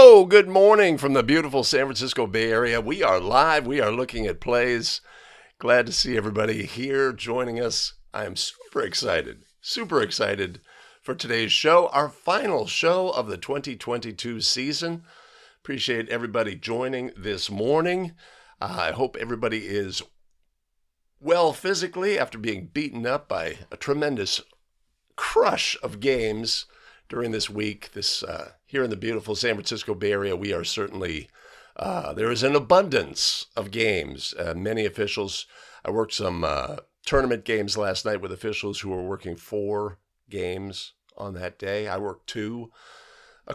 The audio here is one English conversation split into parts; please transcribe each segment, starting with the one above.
Hello, good morning from the beautiful San Francisco Bay Area. We are live. We are looking at plays. Glad to see everybody here joining us. I am super excited for today's show, our final show of the 2022 season. Appreciate everybody joining this morning. I hope everybody is well physically after being beaten up by a tremendous crush of games during this week. Here in the beautiful San Francisco Bay Area, we are certainly, there is an abundance of games. Many officials, I worked some tournament games last night with officials who were working 4 games on that day. I worked 2. A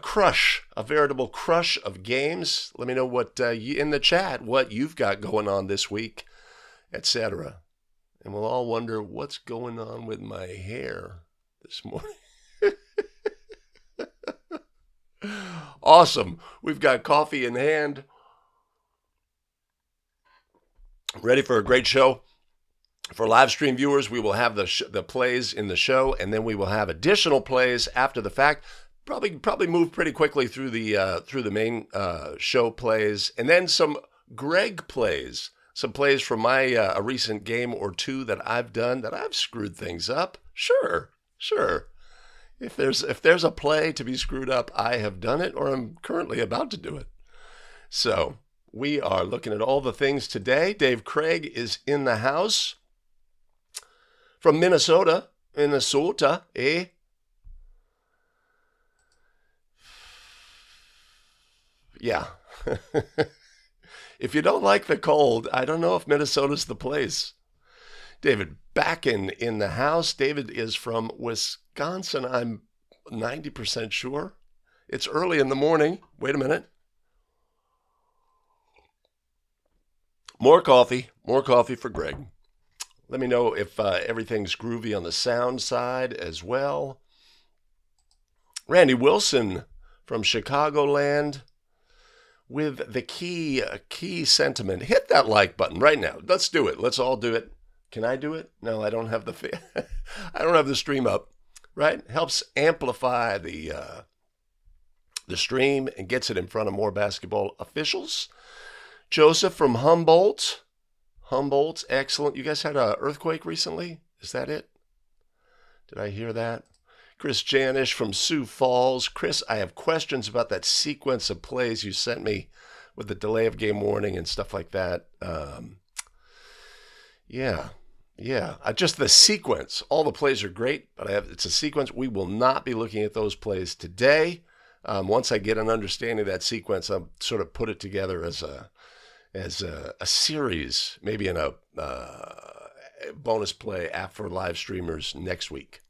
veritable crush of games. Let me know what in the chat, what you've got going on this week, etc. And we'll all wonder what's going on with my hair this morning. Awesome. We've got coffee in hand. Ready for a great show. For live stream viewers, we will have the plays in the show, and then we will have additional plays after the fact. Probably move pretty quickly through the main show plays, and then some Greg plays. Some plays from my a recent game or two that I've done that I've screwed things up. Sure. If there's a play to be screwed up, I have done it or I'm currently about to do it. So we are looking at all the things today. Dave Craig is in the house from Minnesota, eh? Yeah. If you don't like the cold, I don't know if Minnesota's the place. David Backen in the house. David is from Wisconsin, I'm 90% sure. It's early in the morning. Wait a minute. More coffee for Greg. Let me know if everything's groovy on the sound side as well. Randy Wilson from Chicagoland with the key sentiment. Hit that like button right now. Let's do it. Let's all do it. Can I do it? No, I don't have the stream up, right? Helps amplify the stream and gets it in front of more basketball officials. Joseph from Humboldt. Humboldt's excellent. You guys had an earthquake recently? Is that it? Did I hear that? Chris Janish from Sioux Falls. Chris, I have questions about that sequence of plays you sent me with the delay of game warning and stuff like that. Yeah, just the sequence. All the plays are great, but it's a sequence. We will not be looking at those plays today. Once I get an understanding of that sequence, I'll sort of put it together as a series, maybe in a bonus play for live streamers next week.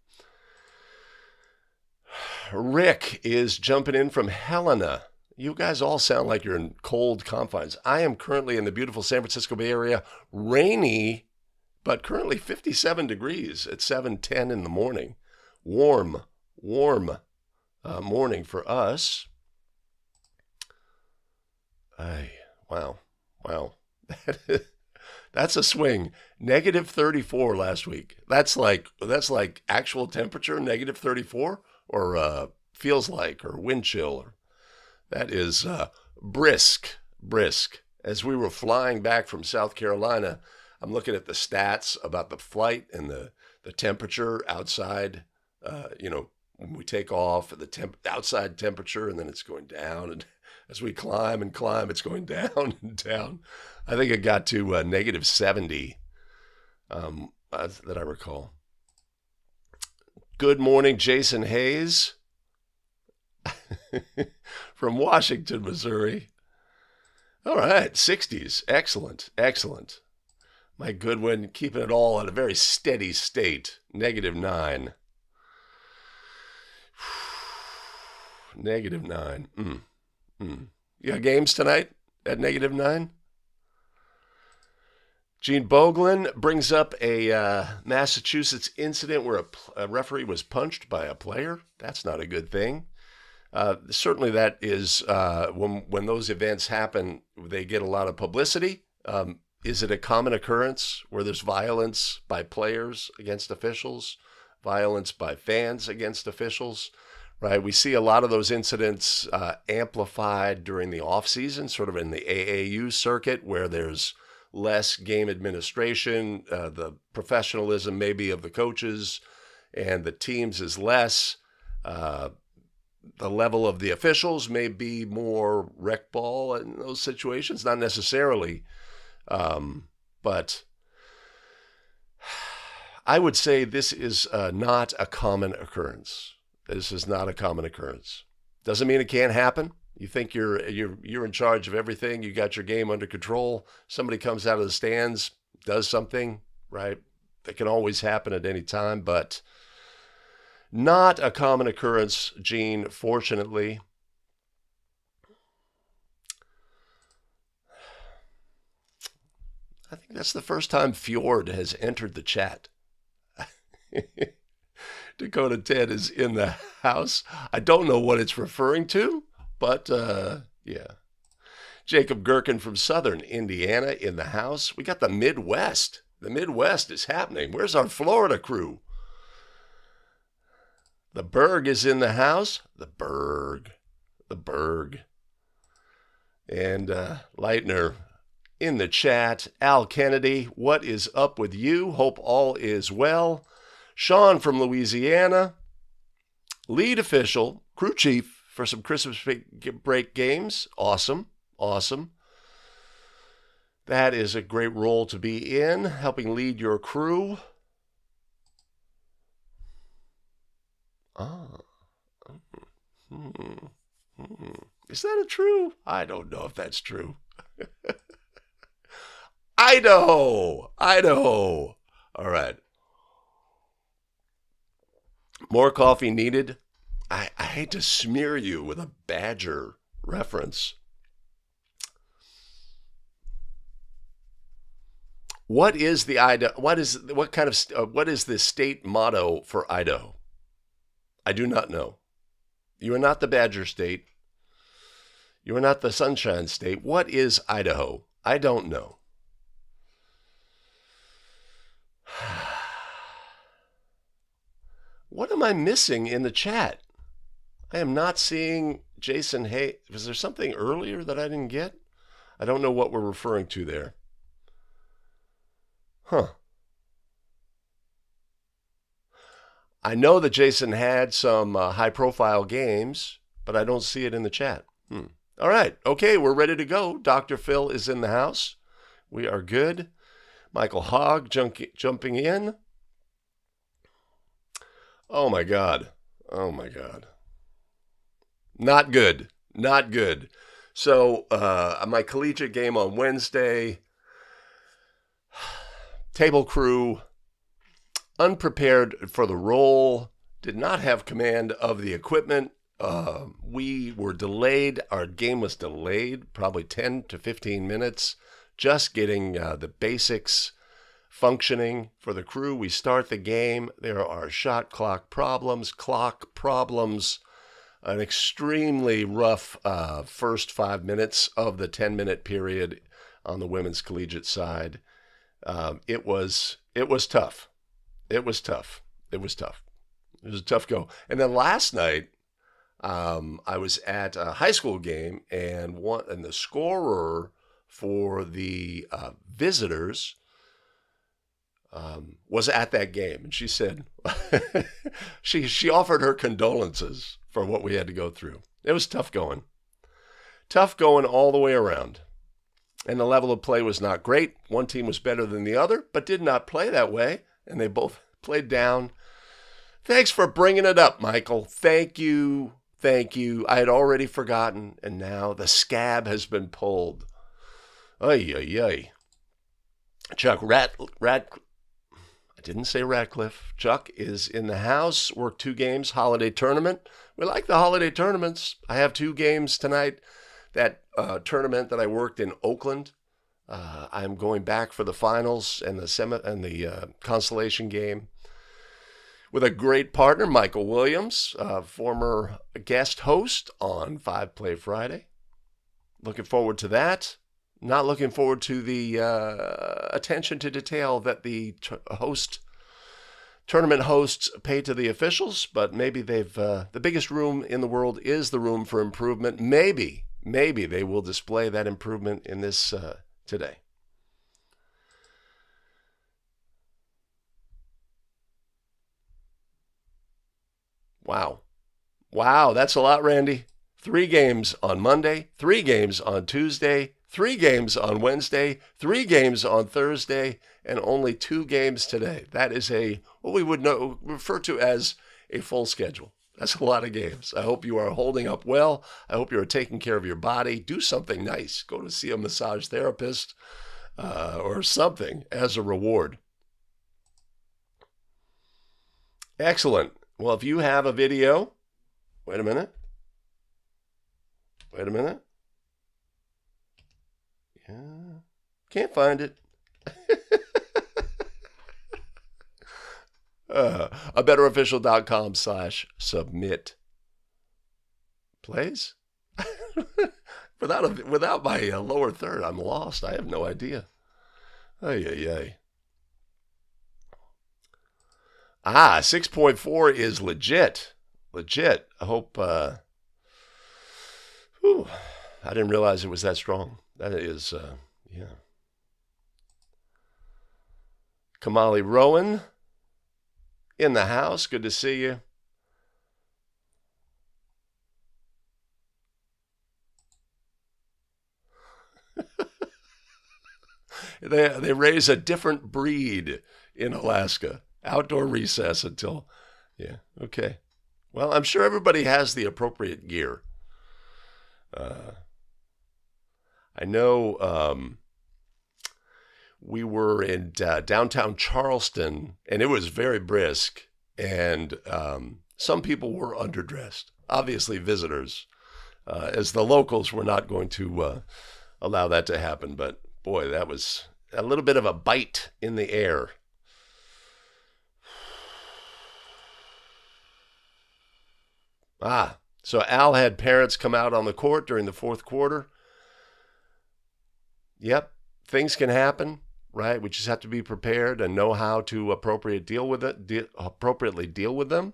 Rick is jumping in from Helena. You guys all sound like you're in cold confines. I am currently in the beautiful San Francisco Bay Area, rainy, but currently 57 degrees at 7:10 in the morning. Warm morning for us. Wow. That's a swing. Negative 34 last week. That's like actual temperature, negative 34, or feels like, or wind chill. That is brisk. As we were flying back from South Carolina, I'm looking at the stats about the flight and the temperature outside, when we take off, the outside temperature, and then it's going down. And as we climb, it's going down and down. I think it got to negative 70, that I recall. Good morning, Jason Hayes from Washington, Missouri. All right, 60s. Excellent. My good one, keeping it all at a very steady state. Negative 9. Negative 9. You got games tonight at negative 9? Gene Boglin brings up a Massachusetts incident where a referee was punched by a player. That's not a good thing. Certainly that is, when those events happen, they get a lot of publicity. Is it a common occurrence where there's violence by players against officials, violence by fans against officials? right? We see a lot of those incidents amplified during the off season, sort of in the AAU circuit, where there's less game administration, the professionalism maybe of the coaches and the teams is less. The level of the officials may be more rec ball in those situations, not necessarily, but I would say this is not a common occurrence. This is not a common occurrence. Doesn't mean it can't happen. You think you're in charge of everything. You got your game under control. Somebody comes out of the stands, does something, right? That can always happen at any time, but not a common occurrence, Gene, fortunately. I think that's the first time Fjord has entered the chat. Dakota Ted is in the house. I don't know what it's referring to, but yeah. Jacob Gherkin from Southern Indiana in the house. We got the Midwest. The Midwest is happening. Where's our Florida crew? The Berg is in the house. The Berg. And Leitner in the chat. Al Kennedy, what is up with you? Hope all is well. Sean from Louisiana. Lead official, crew chief for some Christmas break games. Awesome. That is a great role to be in, helping lead your crew. Is that true? I don't know if that's true. Idaho. All right. More coffee needed. I hate to smear you with a Badger reference. What is the state motto for Idaho? I do not know. You are not the Badger State. You are not the Sunshine State. What is Idaho? I don't know. What am I missing in the chat? I am not seeing Jason Hay. Was there something earlier that I didn't get? I don't know what we're referring to there. I know that Jason had some high-profile games, but I don't see it in the chat. All right. Okay, we're ready to go. Dr. Phil is in the house. We are good. Michael Hogg jumping in. Oh, my God. Not good. So, my collegiate game on Wednesday, table crew, unprepared for the role, did not have command of the equipment. We were delayed. Our game was delayed probably 10 to 15 minutes, just getting the basics functioning for the crew. We start the game. There are shot clock problems, an extremely rough first 5 minutes of the 10-minute period on the women's collegiate side. It was tough. It was a tough go. And then last night, I was at a high school game, and the scorer for the visitors was at that game, and she said she offered her condolences for what we had to go through. It was tough going all the way around, and the level of play was not great. One team was better than the other, but did not play that way, and they both played down. Thanks for bringing it up, Michael. Thank you. I had already forgotten, and now the scab has been pulled. Ay. Chuck I didn't say Ratcliffe. Chuck is in the house. Worked 2 games, holiday tournament. We like the holiday tournaments. I have 2 games tonight. That tournament that I worked in Oakland, I'm going back for the finals and the consolation game with a great partner, Michael Williams, former guest host on 5 Play Friday. Looking forward to that. Not looking forward to the attention to detail that the host tournament hosts pay to the officials, but maybe they've the biggest room in the world is the room for improvement. Maybe they will display that improvement in this today. Wow, that's a lot, Randy. 3 games on Monday, 3 games on Tuesday, 3 games on Wednesday, 3 games on Thursday, and only 2 games today. That is what we would refer to as a full schedule. That's a lot of games. I hope you are holding up well. I hope you are taking care of your body. Do something nice. Go to see a massage therapist or something as a reward. Excellent. Well, if you have a video, wait a minute. Yeah, can't find it. abetterofficial.com/submit. Plays? Without my lower third, I'm lost. I have no idea. Ay. 6.4 is legit. I hope. I didn't realize it was that strong. That is, yeah. Kamali Rowan in the house. Good to see you. They raise a different breed in Alaska. Outdoor recess until, yeah, okay. Well, I'm sure everybody has the appropriate gear. I know we were in downtown Charleston, and it was very brisk, and some people were underdressed. Obviously, visitors, as the locals were not going to allow that to happen. But boy, that was a little bit of a bite in the air. So Al had parents come out on the court during the fourth quarter. Yep, things can happen, right? We just have to be prepared and know how to appropriately deal with them.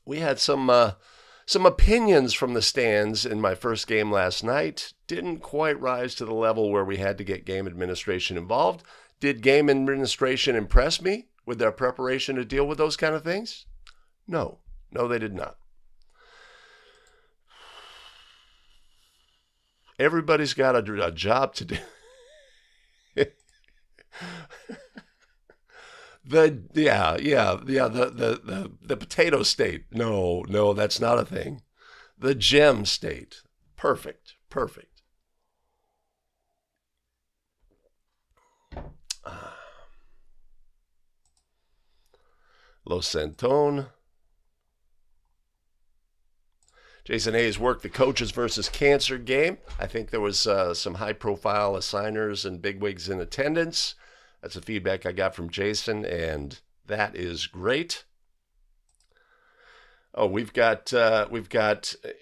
We had some opinions from the stands in my first game last night. Didn't quite rise to the level where we had to get game administration involved. Did game administration impress me with their preparation to deal with those kind of things? No, they did not. Everybody's got a job to do. The potato state. No, that's not a thing. The gem state. Perfect. Los Santone. Jason Hayes worked the coaches versus cancer game. I think there was some high-profile assigners and bigwigs in attendance. That's the feedback I got from Jason, and that is great. Oh, we've got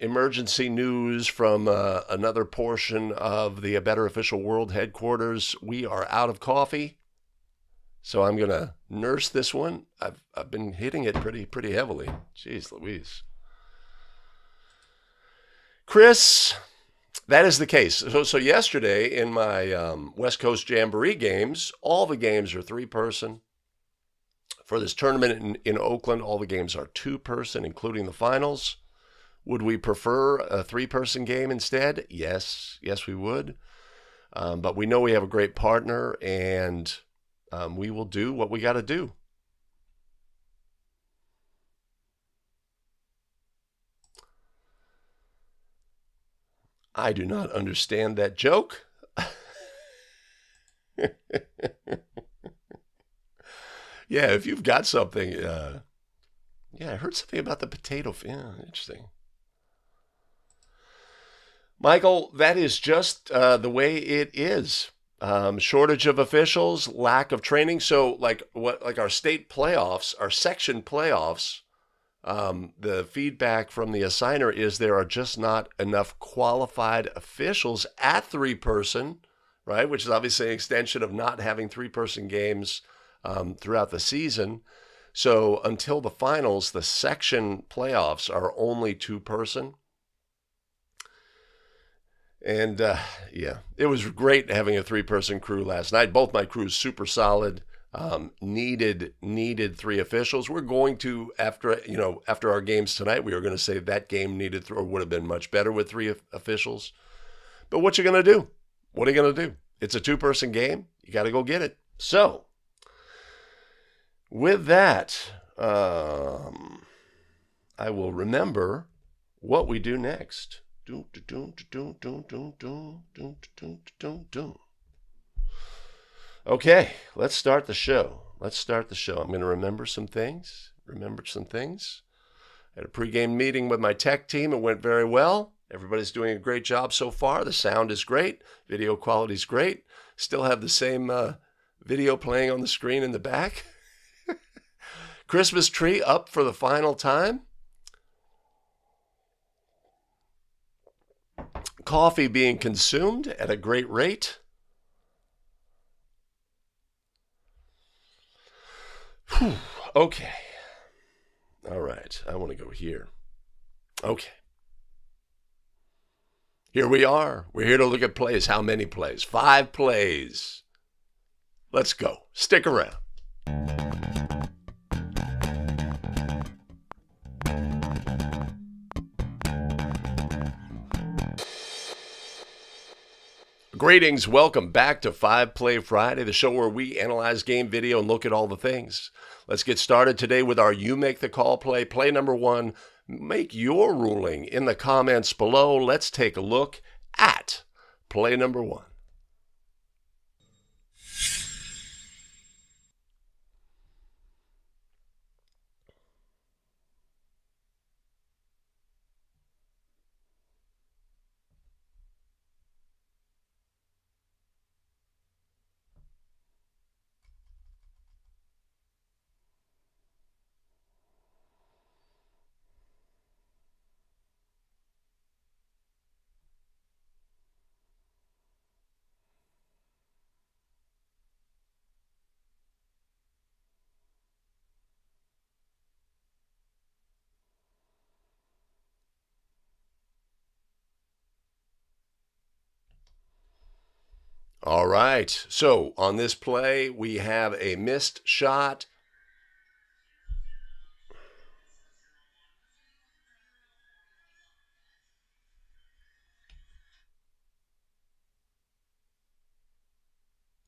emergency news from another portion of the Better Official World headquarters. We are out of coffee, so I'm gonna nurse this one. I've been hitting it pretty heavily. Jeez Louise. Chris, that is the case. So yesterday in my West Coast Jamboree games, all the games are 3-person. For this tournament in Oakland, all the games are 2-person, including the finals. Would we prefer a 3-person game instead? Yes, we would. But we know we have a great partner, and we will do what we got to do. I do not understand that joke. Yeah, if you've got something, I heard something about the potato. Yeah, interesting. Michael, that is just the way it is. Shortage of officials, lack of training. So, like our state playoffs, our section playoffs. The feedback from the assigner is there are just not enough qualified officials at 3-person, right? Which is obviously an extension of not having 3-person games throughout the season. So until the finals, the section playoffs are only two-person. And yeah, it was great having a three-person crew last night. Both my crews super solid. Needed three officials. We're going to, after our games tonight, we were going to say that game needed or would have been much better with three officials. But what you going to do? What are you going to do? It's a two-person game. You got to go get it. So with that, I will remember what we do next. Okay, let's start the show. I'm going to remember some things. I had a pregame meeting with my tech team. It went very well. Everybody's doing a great job so far. The sound is great. Video quality is great. Still have the same video playing on the screen in the back. Christmas tree up for the final time. Coffee being consumed at a great rate. Whew. Okay. All right. I want to go here. Okay. Here we are. We're here to look at plays. How many plays? 5 plays. Let's go. Stick around. Greetings, welcome back to 5 Play Friday, the show where we analyze game video and look at all the things. Let's get started today with our You Make the Call play. Play number 1, make your ruling in the comments below. Let's take a look at play number 1. All right, so on this play, we have a missed shot.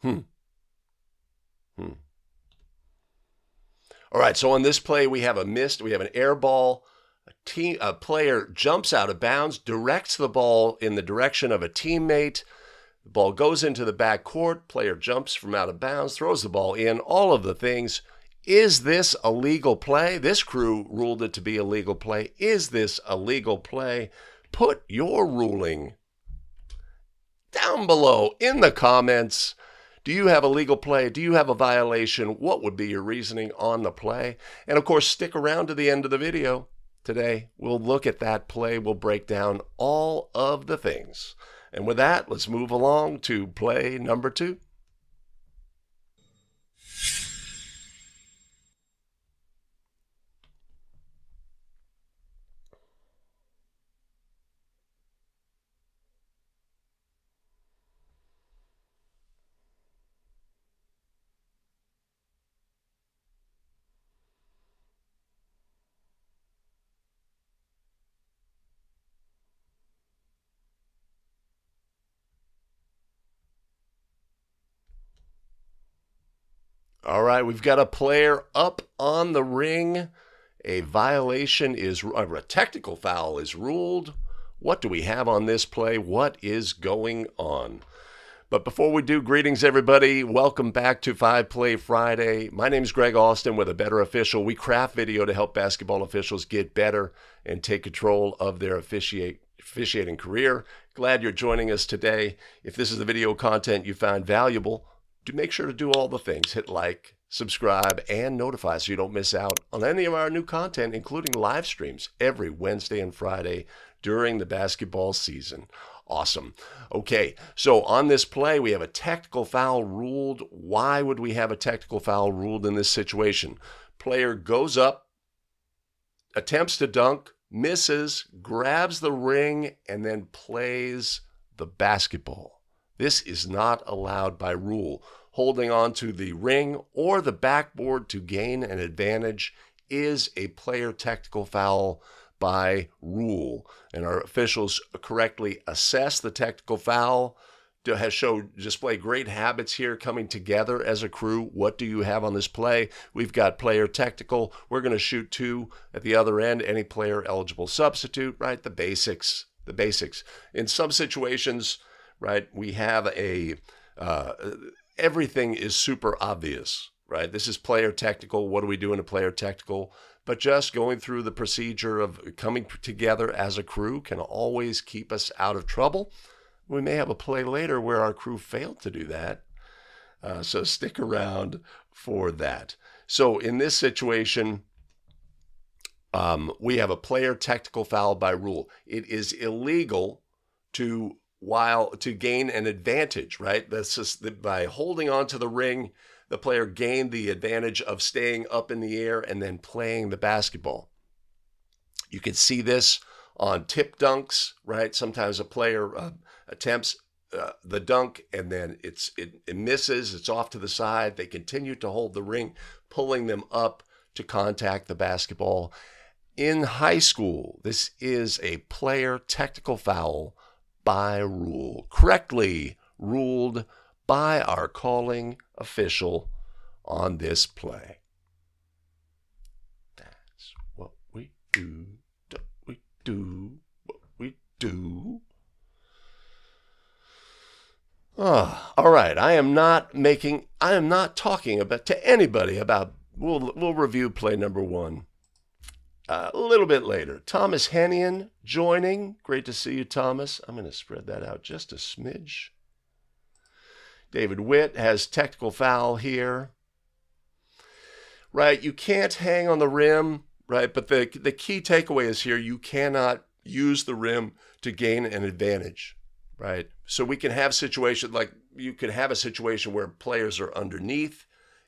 All right, so on this play, we have an air ball. A player jumps out of bounds, directs the ball in the direction of a teammate. The ball goes into the back court. Player jumps from out of bounds, throws the ball in, all of the things. Is this a legal play? This crew ruled it to be a legal play. Is this a legal play? Put your ruling down below in the comments. Do you have a legal play? Do you have a violation? What would be your reasoning on the play? And of course, stick around to the end of the video. Today, we'll look at that play. We'll break down all of the things. And with that, let's move along to play number 2. All right, we've got a player up on the ring. A technical foul is ruled. What do we have on this play? What is going on? But before we do, greetings everybody. Welcome back to 5 Play Friday. My name is Greg Austin with A Better Official. We craft video to help basketball officials get better and take control of their officiating career. Glad you're joining us today. If this is the video content you found valuable, make sure to do all the things. Hit like, subscribe, and notify so you don't miss out on any of our new content, including live streams every Wednesday and Friday during the basketball season. Awesome. Okay, so on this play, we have a technical foul ruled. Why would we have a technical foul ruled in this situation? Player goes up, attempts to dunk, misses, grabs the ring, and then plays the basketball. This is not allowed by rule. Holding on to the ring or the backboard to gain an advantage is a player technical foul by rule. And our officials correctly assess the technical foul, display great habits here coming together as a crew. What do you have on this play? We've got player technical. We're going to shoot 2 at the other end. Any player eligible substitute, right? The basics. In some situations, right, we have everything is super obvious, right? This is player technical. What do we do in a player technical? But just going through the procedure of coming together as a crew can always keep us out of trouble. We may have a play later where our crew failed to do that. So stick around for that. So in this situation, we have a player technical foul by rule. It is illegal to gain an advantage, right? That's just by holding on to the ring, the player gained the advantage of staying up in the air and then playing the basketball. You can see this on tip dunks, right? Sometimes a player attempts the dunk and then it misses, it's off to the side. They continue to hold the ring, pulling them up to contact the basketball. In high school, this is a player technical foul by rule, correctly ruled by our calling official on this play. That's what we do. We do what we do. All right. I am not talking to anybody about. We'll review play number 1 a little bit later. Thomas Hennian joining. Great to see you, Thomas. I'm going to spread that out just a smidge. David Witt has technical foul here. Right, you can't hang on the rim, right? But the key takeaway is here, you cannot use the rim to gain an advantage, right? So we can have situations like you could have a situation where players are underneath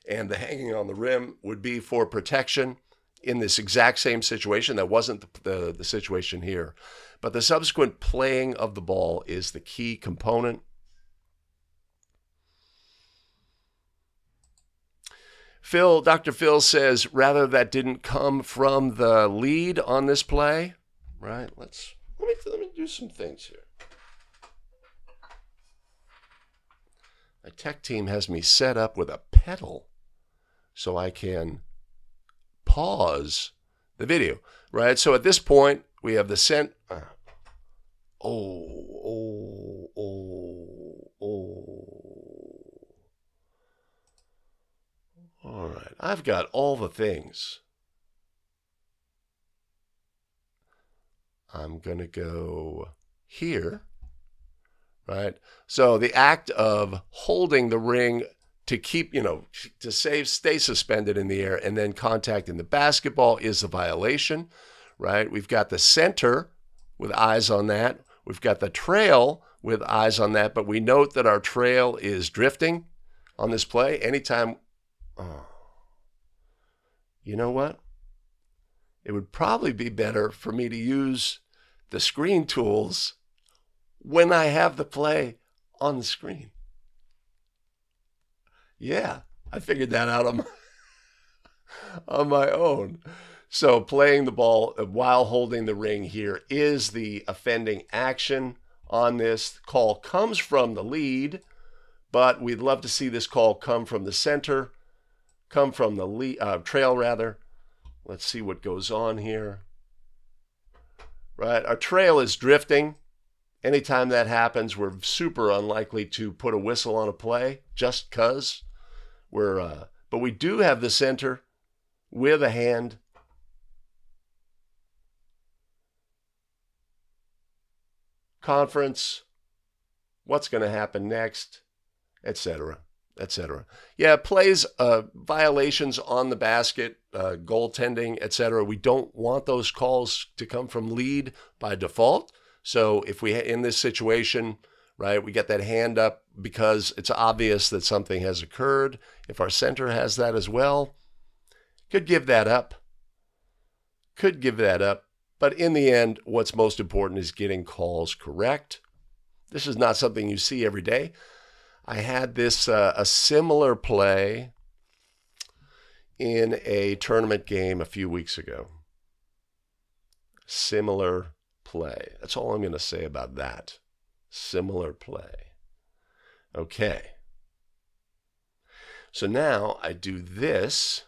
and the hanging on the rim would be for protection. In this exact same situation, that wasn't the situation here. But the subsequent playing of the ball is the key component. Dr. Phil says, rather that didn't come from the lead on this play, right? Let me do some things here. My tech team has me set up with a pedal so I can pause the video, right? So at this point, we have the All right, I've got all the things. I'm going to go here, right? So the act of holding the ring to keep, to stay suspended in the air and then contacting the basketball is a violation, right? We've got the center with eyes on that. We've got the trail with eyes on that, but we note that our trail is drifting on this play. Anytime, you know what? It would probably be better for me to use the screen tools when I have the play on the screen. Yeah, I figured that out on my own. So playing the ball while holding the ring here is the offending action on this. Call comes from the lead, but we'd love to see this call come from the center, come from the trail rather. Let's see what goes on here. Right, our trail is drifting. Anytime that happens, we're super unlikely to put a whistle on a play just because but we do have the center with a hand. Conference, what's going to happen next, etc. etc. Yeah, plays, violations on the basket, goaltending, etc. We don't want those calls to come from lead by default. So if we, in this situation, right, we get that hand up because it's obvious that something has occurred. If our center has that as well, could give that up. Could give that up. But in the end, what's most important is getting calls correct. This is not something you see every day. I had this, a similar play in a tournament game a few weeks ago. Similar play. That's all I'm going to say about that. Similar play. Okay. So now I do this.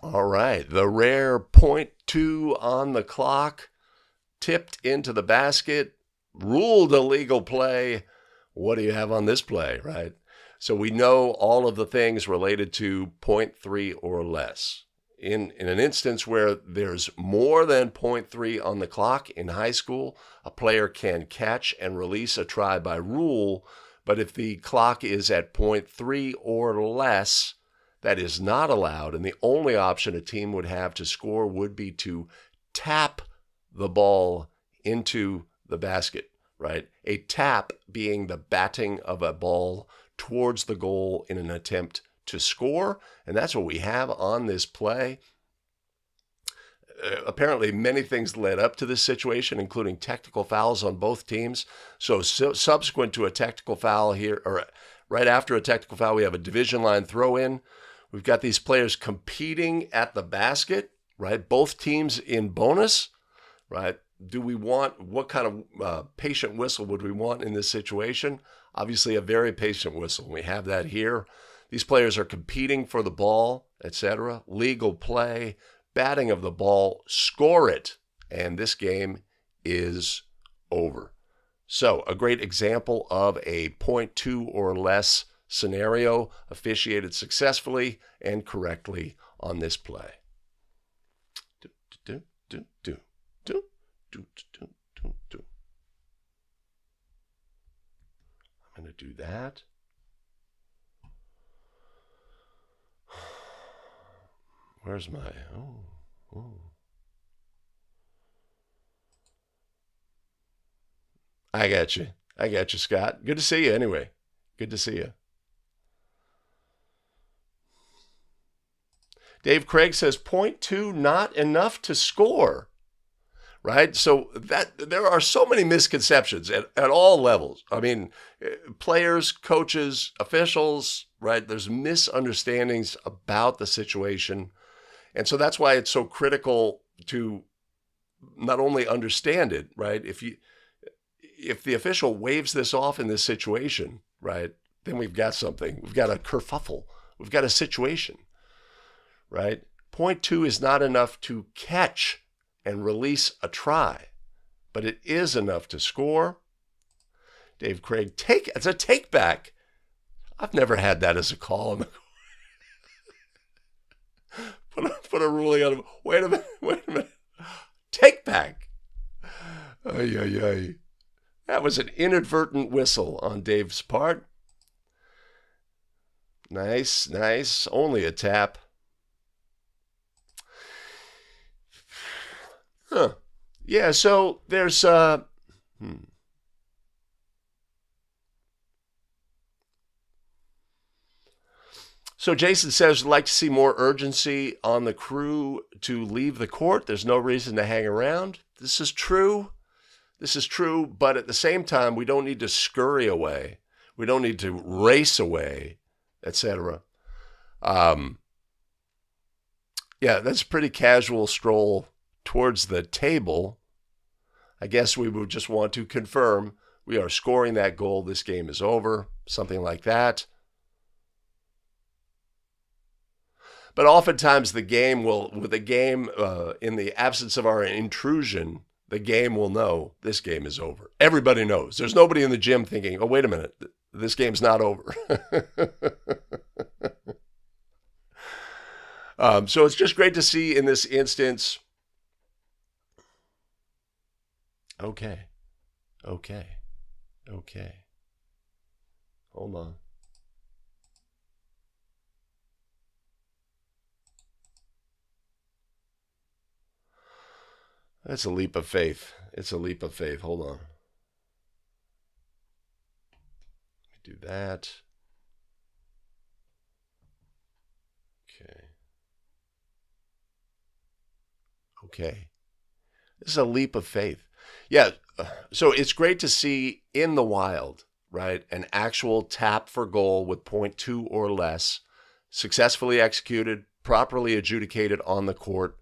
All right, the rare .2 on the clock, tipped into the basket, ruled a legal play. What do you have on this play, right? So we know all of the things related to .3 or less. In an instance where there's more than .3 on the clock in high school, a player can catch and release a try by rule, but if the clock is at .3 or less, that is not allowed, and the only option a team would have to score would be to tap the ball into the basket, right? A tap being the batting of a ball towards the goal in an attempt to score, and that's what we have on this play. Apparently, many things led up to this situation, including technical fouls on both teams. So subsequent to a technical foul here, or right after a technical foul, we have a division line throw-in. We've got these players competing at the basket, right? Both teams in bonus, right? Do we want, what kind of patient whistle would we want in this situation? Obviously, a very patient whistle. We have that here. These players are competing for the ball, etc. Legal play, batting of the ball, score it, and this game is over. So, a great example of a .2 or less scenario officiated successfully and correctly on this play. I'm going to do that. Where's my, oh. I got you, Scott. Good to see you anyway. Good to see you. Dave Craig says .2 not enough to score, right? So that there are so many misconceptions at all levels. I mean, players, coaches, officials, right? There's misunderstandings about the situation. And so that's why it's so critical to not only understand it, right? If the official waves this off in this situation, right, then we've got something. We've got a kerfuffle. We've got a situation. Right? .2 is not enough to catch and release a try, but it is enough to score. Dave Craig, it's a take back. I've never had that as a call. Put a ruling on him. Wait a minute. Take back. Ay. That was an inadvertent whistle on Dave's part. Nice. Only a tap. Huh. Yeah, so there's So So Jason says, like to see more urgency on the crew to leave the court. There's no reason to hang around. This is true. This is true, but at the same time, we don't need to scurry away. We don't need to race away, etc. Yeah, that's a pretty casual stroll towards the table. I guess we would just want to confirm we are scoring that goal. This game is over, something like that. But oftentimes the game will, with the game, in the absence of our intrusion, the game will know this game is over. Everybody knows. There's nobody in the gym thinking, oh, wait a minute, this game's not over. So it's just great to see in this instance. Okay. Hold on. That's a leap of faith. It's a leap of faith. Hold on. Let me do that. Okay. This is a leap of faith. Yeah. So it's great to see in the wild, right? An actual tap for goal with 0.2 or less, successfully executed, properly adjudicated on the court,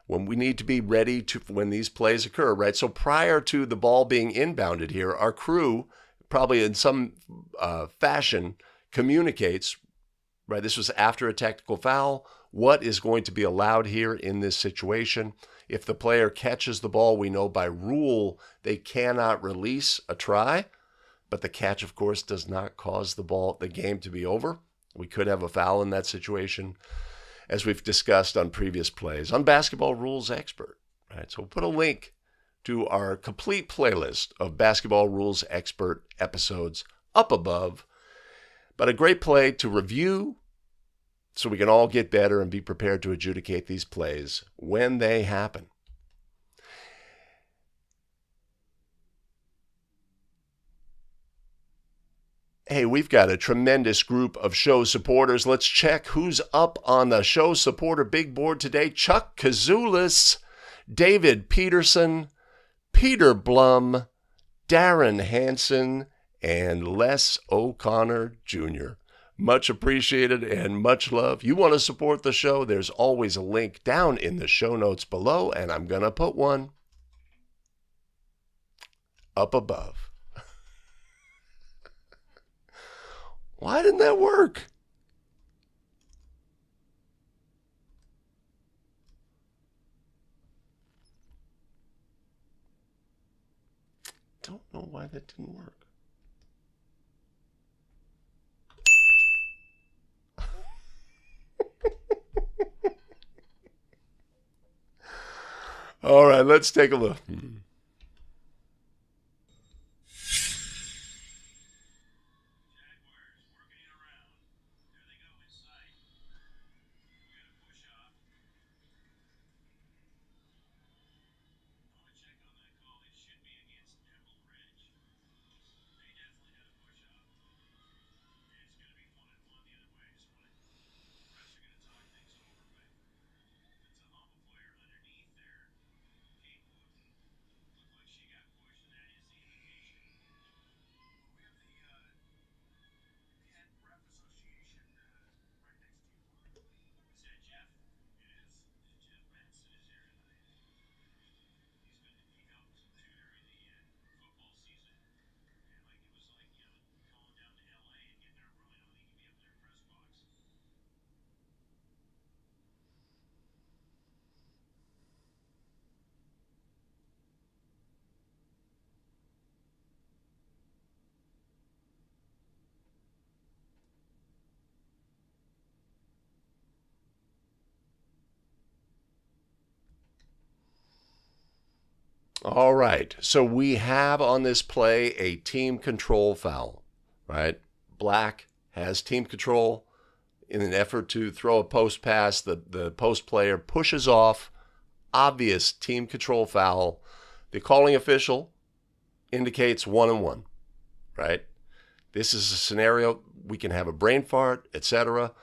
when we need to be ready to when these plays occur, right? So prior to the ball being inbounded here, our crew probably in some fashion communicates, right? This was after a technical foul. What is going to be allowed here in this situation? If the player catches the ball, we know by rule they cannot release a try, but the catch, of course, does not cause the game to be over. We could have a foul in that situation, as we've discussed on previous plays on Basketball Rules Expert, right? So we'll put a link to our complete playlist of Basketball Rules Expert episodes up above, but a great play to review so we can all get better and be prepared to adjudicate these plays when they happen. Hey, we've got a tremendous group of show supporters. Let's check who's up on the show supporter big board today. Chuck Kazulis, David Peterson, Peter Blum, Darren Hansen, and Les O'Connor Jr. Much appreciated and much love. You want to support the show? There's always a link down in the show notes below, and I'm going to put one up above. Why didn't that work? Don't know why that didn't work. All right, let's take a look. All right, so we have on this play a team control foul, right? Black has team control in an effort to throw a post pass. The post player pushes off, obvious team control foul. The calling official indicates 1-1, right? This is a scenario we can have a brain fart, etc.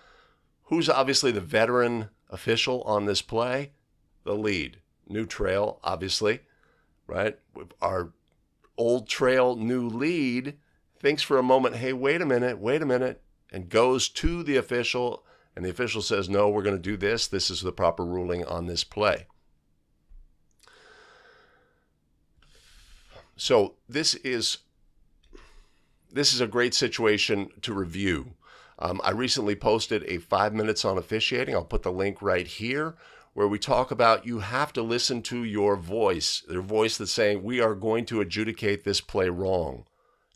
Who's obviously the veteran official on this play? The lead. New trail, obviously, right? Our old trail, new lead thinks for a moment, hey, wait a minute, and goes to the official, and the official says, no, we're going to do this. This is the proper ruling on this play. So this is a great situation to review. I recently posted a 5 minutes on officiating. I'll put the link right here, where we talk about you have to listen to your voice, their voice that's saying we are going to adjudicate this play wrong.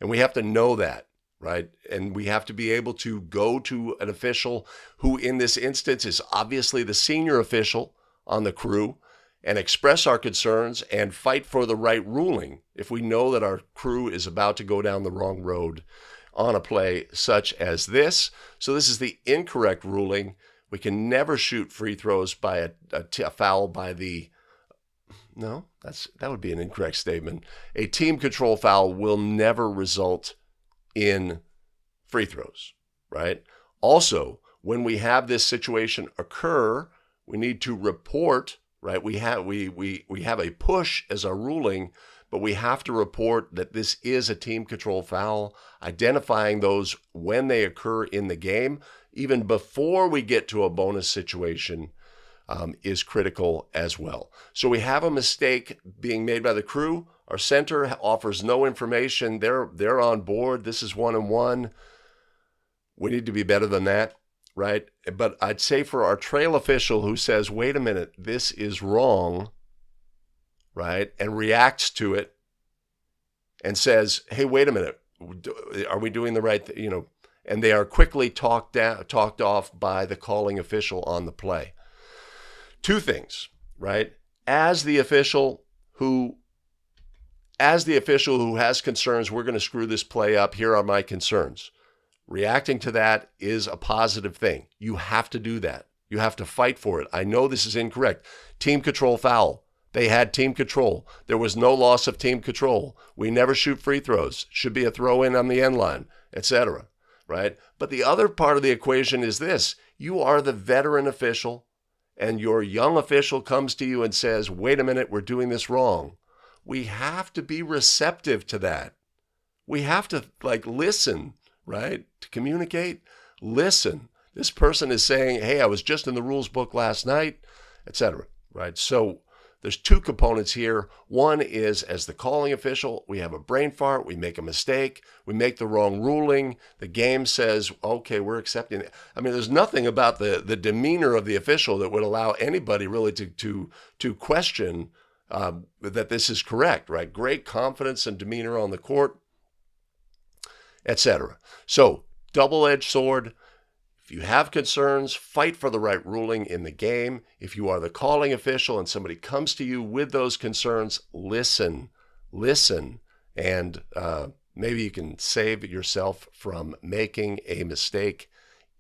And we have to know that, right? And we have to be able to go to an official who in this instance is obviously the senior official on the crew and express our concerns and fight for the right ruling if we know that our crew is about to go down the wrong road on a play such as this. So this is the incorrect ruling. We can never shoot free throws by a foul by the, no, that would be an incorrect statement. A team control foul will never result in free throws, right? Also, when we have this situation occur, we need to report, right? We have a push as our ruling, but we have to report that this is a team control foul, identifying those when they occur in the game, even before we get to a bonus situation, is critical as well. So we have a mistake being made by the crew. Our center offers no information. They're on board. This is 1-1. We need to be better than that, right? But I'd say for our trail official who says, wait a minute, this is wrong, right, and reacts to it and says, hey, wait a minute, are we doing the right thing? And they are quickly talked off by the calling official on the play. Two things, right? As the official who has concerns, we're going to screw this play up. Here are my concerns. Reacting to that is a positive thing. You have to do that. You have to fight for it. I know this is incorrect. Team control foul. They had team control. There was no loss of team control. We never shoot free throws. Should be a throw in on the end line, etc. Right? But the other part of the equation is this. You are the veteran official, and your young official comes to you and says, wait a minute, we're doing this wrong. We have to be receptive to that. We have to listen, right? To communicate, listen. This person is saying, hey, I was just in the rules book last night, etc. Right? So there's two components here. One is, as the calling official, we have a brain fart, we make a mistake, we make the wrong ruling, the game says, okay, we're accepting it. I mean, there's nothing about the demeanor of the official that would allow anybody really to question that this is correct, right? Great confidence and demeanor on the court, etc. So, double-edged sword. If you have concerns, fight for the right ruling in the game. If you are the calling official and somebody comes to you with those concerns, listen, and maybe you can save yourself from making a mistake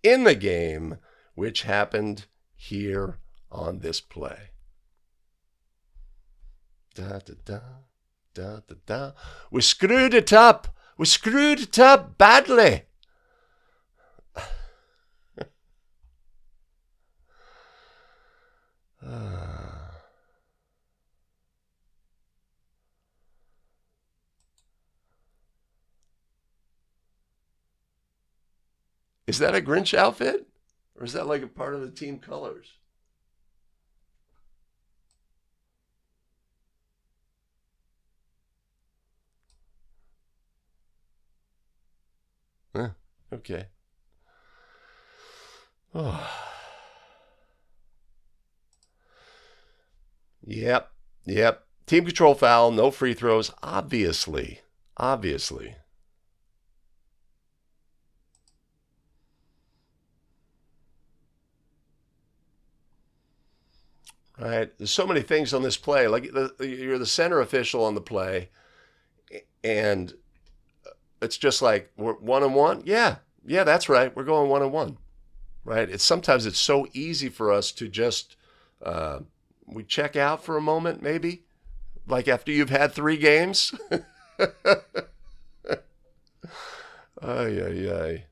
in the game, which happened here on this play. Da, da, da, da, da, da. We screwed it up. We screwed it up badly. Is that a Grinch outfit? Or is that like a part of the team colors? Okay. Oh. Yep. Team control foul, no free throws, obviously. Right? There's so many things on this play. Like you're the center official on the play, and it's just like, we're 1-1. Yeah, that's right. We're going 1-1. Right? Sometimes it's so easy for us to just we check out for a moment, maybe, like after you've had 3 games. Ay.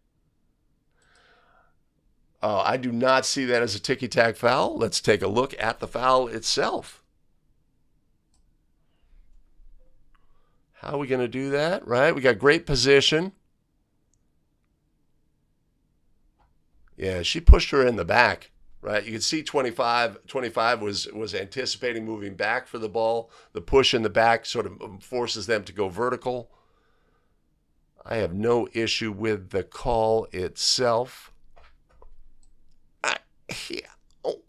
I do not see that as a ticky-tack foul. Let's take a look at the foul itself. How are we going to do that, right? We got great position. Yeah, she pushed her in the back, right? You can see 25 was anticipating moving back for the ball. The push in the back sort of forces them to go vertical. I have no issue with the call itself. Yeah. Oh.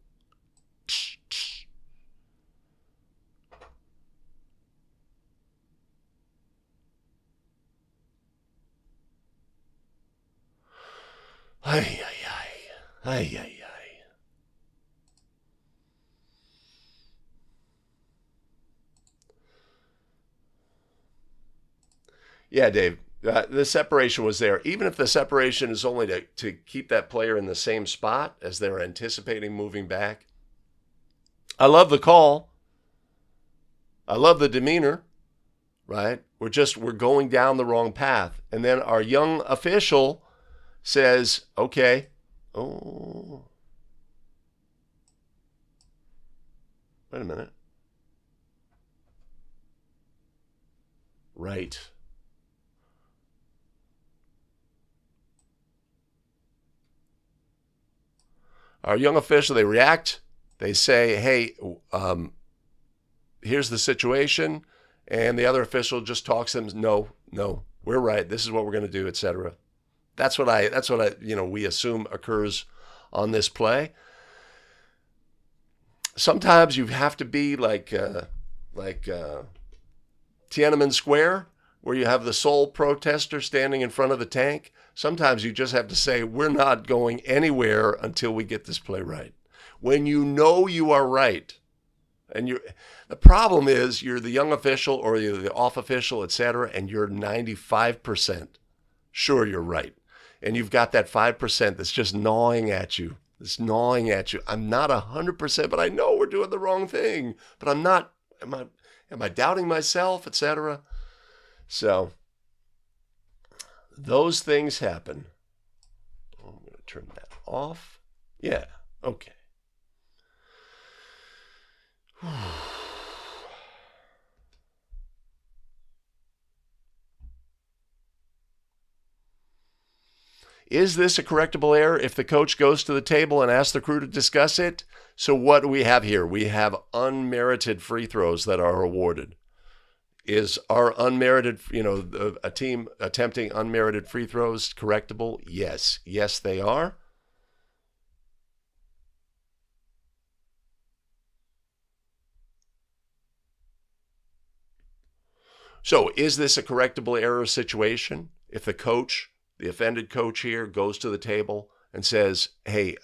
Ay, ay, ay. Ay, ay, ay. Yeah, Dave. The separation was there. Even if the separation is only to keep that player in the same spot as they're anticipating moving back. I love the call. I love the demeanor, right? We're going down the wrong path. And then our young official says, okay, oh, wait a minute. Right. Our young official, they react. They say, hey, here's the situation. And the other official just talks to them, no, we're right. This is what we're going to do, etc. That's what we assume occurs on this play. Sometimes you have to be like Tiananmen Square, where you have the sole protester standing in front of the tank. Sometimes you just have to say, we're not going anywhere until we get this play right. When you know you are right, and the problem is you're the young official or you're the off official, etc., and you're 95% sure you're right. And you've got that 5% that's just gnawing at you. It's gnawing at you. I'm not 100%, but I know we're doing the wrong thing. But I'm not, am I doubting myself, etc.? So those things happen. I'm going to turn that off. Yeah, okay. Is this a correctable error if the coach goes to the table and asks the crew to discuss it? So what do we have here? We have unmerited free throws that are awarded. Is our unmerited, a team attempting unmerited free throws correctable? Yes. Yes, they are. So is this a correctable error situation? If the coach, the offended coach here, goes to the table and says, hey,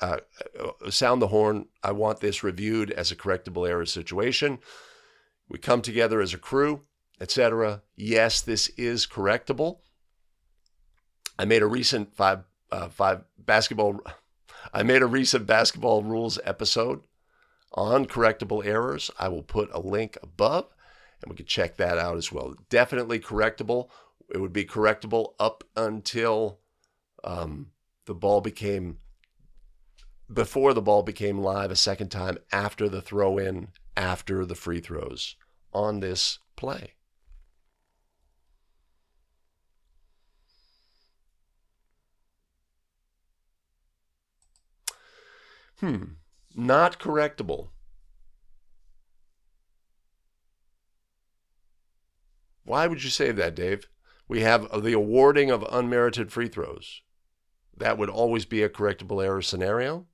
sound the horn. I want this reviewed as a correctable error situation. We come together as a crew, etc. Yes, this is correctable. I made a recent basketball rules episode on correctable errors. I will put a link above, and we can check that out as well. Definitely correctable. It would be correctable up until before the ball became live a second time, after the throw-in, after the free throws on this play. Not correctable. Why would you say that, Dave? We have the awarding of unmerited free throws. That would always be a correctable error scenario.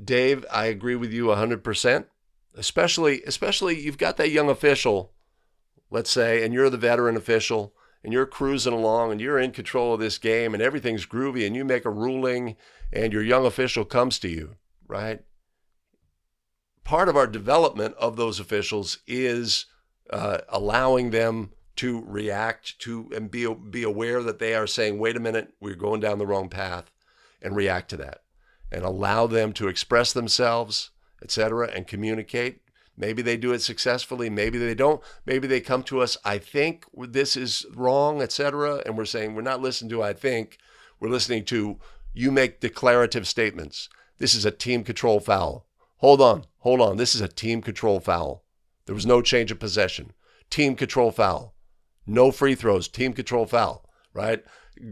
Dave, I agree with you 100%. Especially you've got that young official, let's say, and you're the veteran official, and you're cruising along, and you're in control of this game, and everything's groovy, and you make a ruling, and your young official comes to you, right? Part of our development of those officials is allowing them to react to and be aware that they are saying, wait a minute, we're going down the wrong path, and react to that, and allow them to express themselves, etc., and communicate. Maybe they do it successfully. Maybe they don't. Maybe they come to us, I think this is wrong, etc. And we're saying, we're not listening to I think. We're listening to you make declarative statements. This is a team control foul. Hold on. This is a team control foul. There was no change of possession. Team control foul. No free throws. Team control foul, right?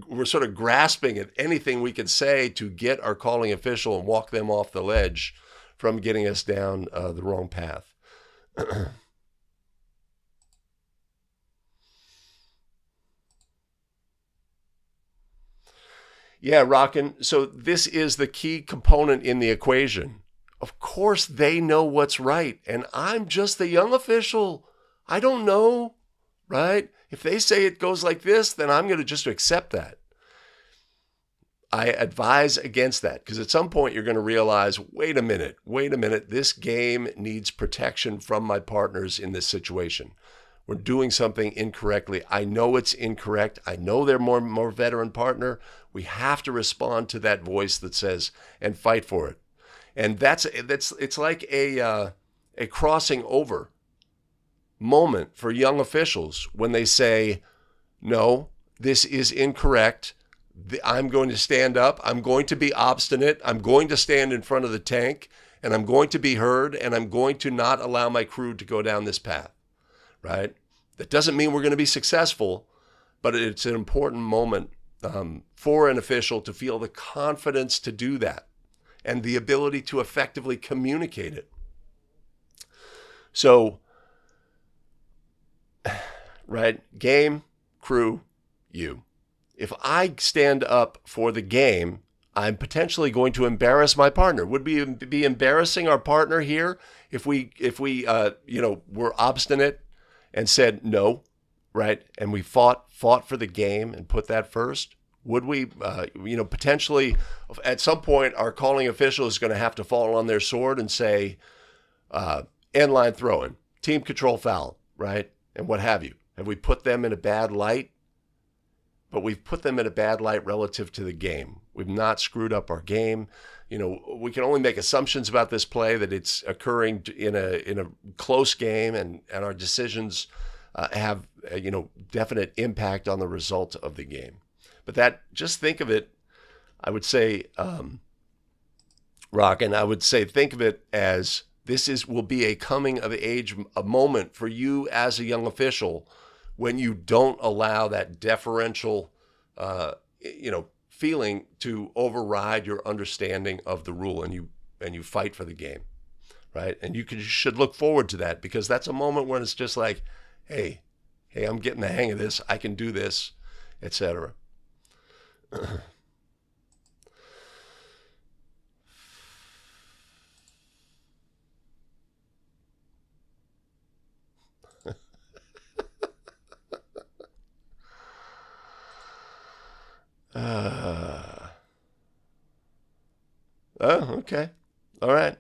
We're sort of grasping at anything we can say to get our calling official and walk them off the ledge from getting us down the wrong path. Yeah, Rockin'. So this is the key component in the equation. Of course, they know what's right, and I'm just the young official. I don't know, right? If they say it goes like this, then I'm going to just accept that. I advise against that because at some point you're going to realize, wait a minute, this game needs protection from my partners in this situation. We're doing something incorrectly. I know it's incorrect. I know they're more veteran partner. We have to respond to that voice that says, and fight for it. And it's like a crossing over moment for young officials when they say, no, this is incorrect. I'm going to stand up. I'm going to be obstinate. I'm going to stand in front of the tank, and I'm going to be heard, and I'm going to not allow my crew to go down this path, right? That doesn't mean we're going to be successful, but it's an important moment for an official to feel the confidence to do that and the ability to effectively communicate it. So, right, game, crew, you. If I stand up for the game, I'm potentially going to embarrass my partner. Would we be embarrassing our partner here if we were obstinate and said no, right? And we fought for the game and put that first? Would we, potentially at some point our calling official is going to have to fall on their sword and say, end line throwing, team control foul, right? And what have you. Have we put them in a bad light? But we've put them in a bad light relative to the game. We've not screwed up our game. We can only make assumptions about this play, that it's occurring in a close game, and our decisions have definite impact on the result of the game. But just think of it, I would say, Rockin', I would say think of it as will be a coming of age, a moment for you as a young official when you don't allow that deferential, feeling to override your understanding of the rule, and you fight for the game, right? And you should look forward to that, because that's a moment when it's just like, hey, I'm getting the hang of this. I can do this, etc. Oh, okay. All right.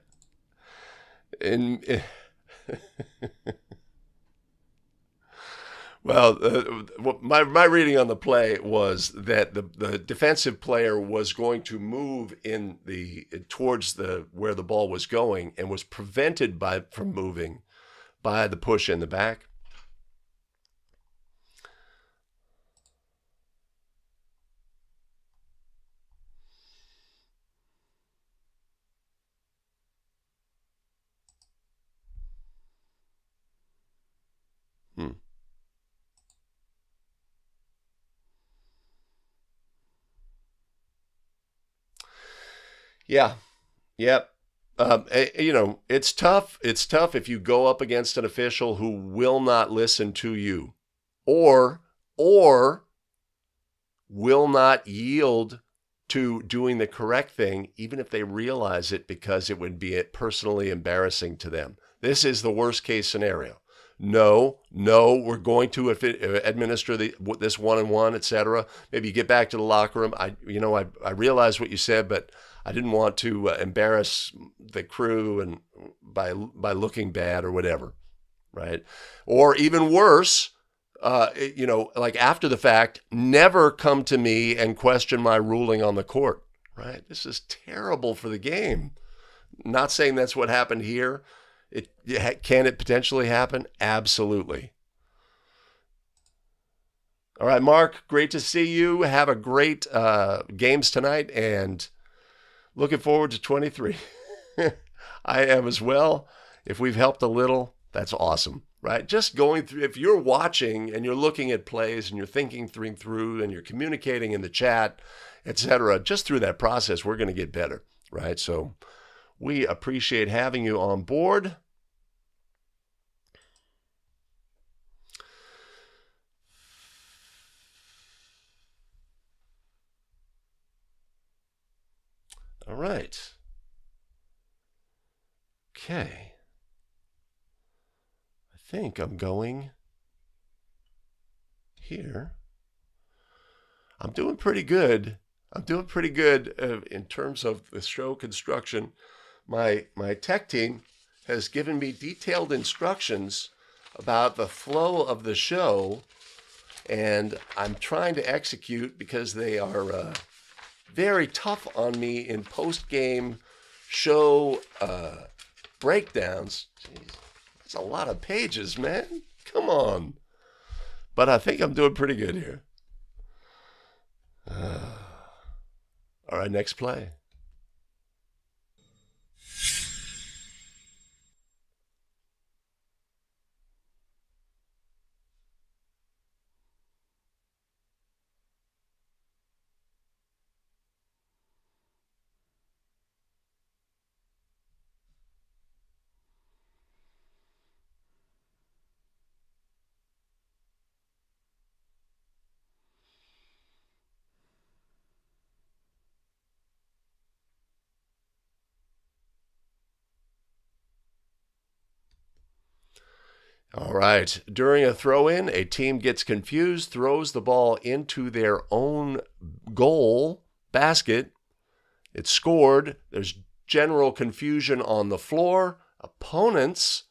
Well, my reading on the play was that the defensive player was going to move towards where the ball was going, and was prevented from moving by the push in the back. Yeah. Yep. It's tough. It's tough if you go up against an official who will not listen to you, or will not yield to doing the correct thing, even if they realize it, because it would be personally embarrassing to them. This is the worst case scenario. No, we're going to administer this 1-on-1, etc. Maybe you get back to the locker room. I realize what you said, but I didn't want to embarrass the crew and by looking bad or whatever, right? Or even worse, like after the fact, never come to me and question my ruling on the court, right? This is terrible for the game. Not saying that's what happened here. Can it potentially happen? Absolutely. All right, Mark, great to see you. Have a great games tonight, and looking forward to 23. I am as well. If we've helped a little, that's awesome, right? Just going through, if you're watching and you're looking at plays and you're thinking through and you're communicating in the chat, etc., just through that process, we're going to get better, right? So we appreciate having you on board. All right. Okay. I think I'm going here. I'm doing pretty good. In terms of the show construction. My tech team has given me detailed instructions about the flow of the show, and I'm trying to execute because they are very tough on me in post-game show breakdowns. Jeez, that's a lot of pages, man. Come on. But I think I'm doing pretty good here. All right, next play. All right. During a throw-in, a team gets confused, throws the ball into their own goal basket. It's scored. There's general confusion on the floor. Opponents,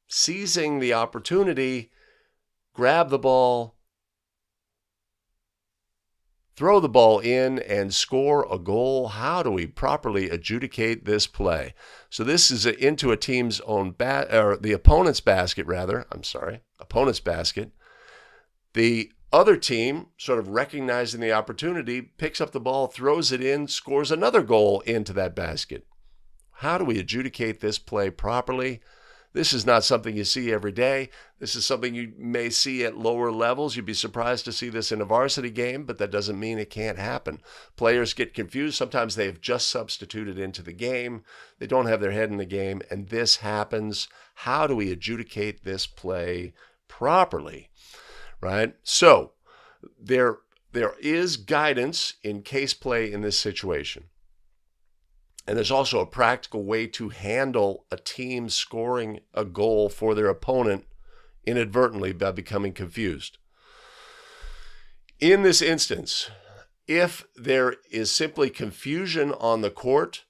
seizing the opportunity, grab the ball, throw the ball in, and score a goal. How do we properly adjudicate this play? So this is into a team's own or the opponent's basket, rather. Opponent's basket. The other team, sort of recognizing the opportunity, picks up the ball, throws it in, scores another goal into that basket. How do we adjudicate this play properly? This is not something you see every day. This is something you may see at lower levels. You'd be surprised to see this in a varsity game, but that doesn't mean it can't happen. Players get confused. Sometimes they have just substituted into the game. They don't have their head in the game, and this happens. How do we adjudicate this play properly, right? So there is guidance in case play in this situation. And there's also a practical way to handle a team scoring a goal for their opponent inadvertently by becoming confused. In this instance, if there is simply confusion on the court,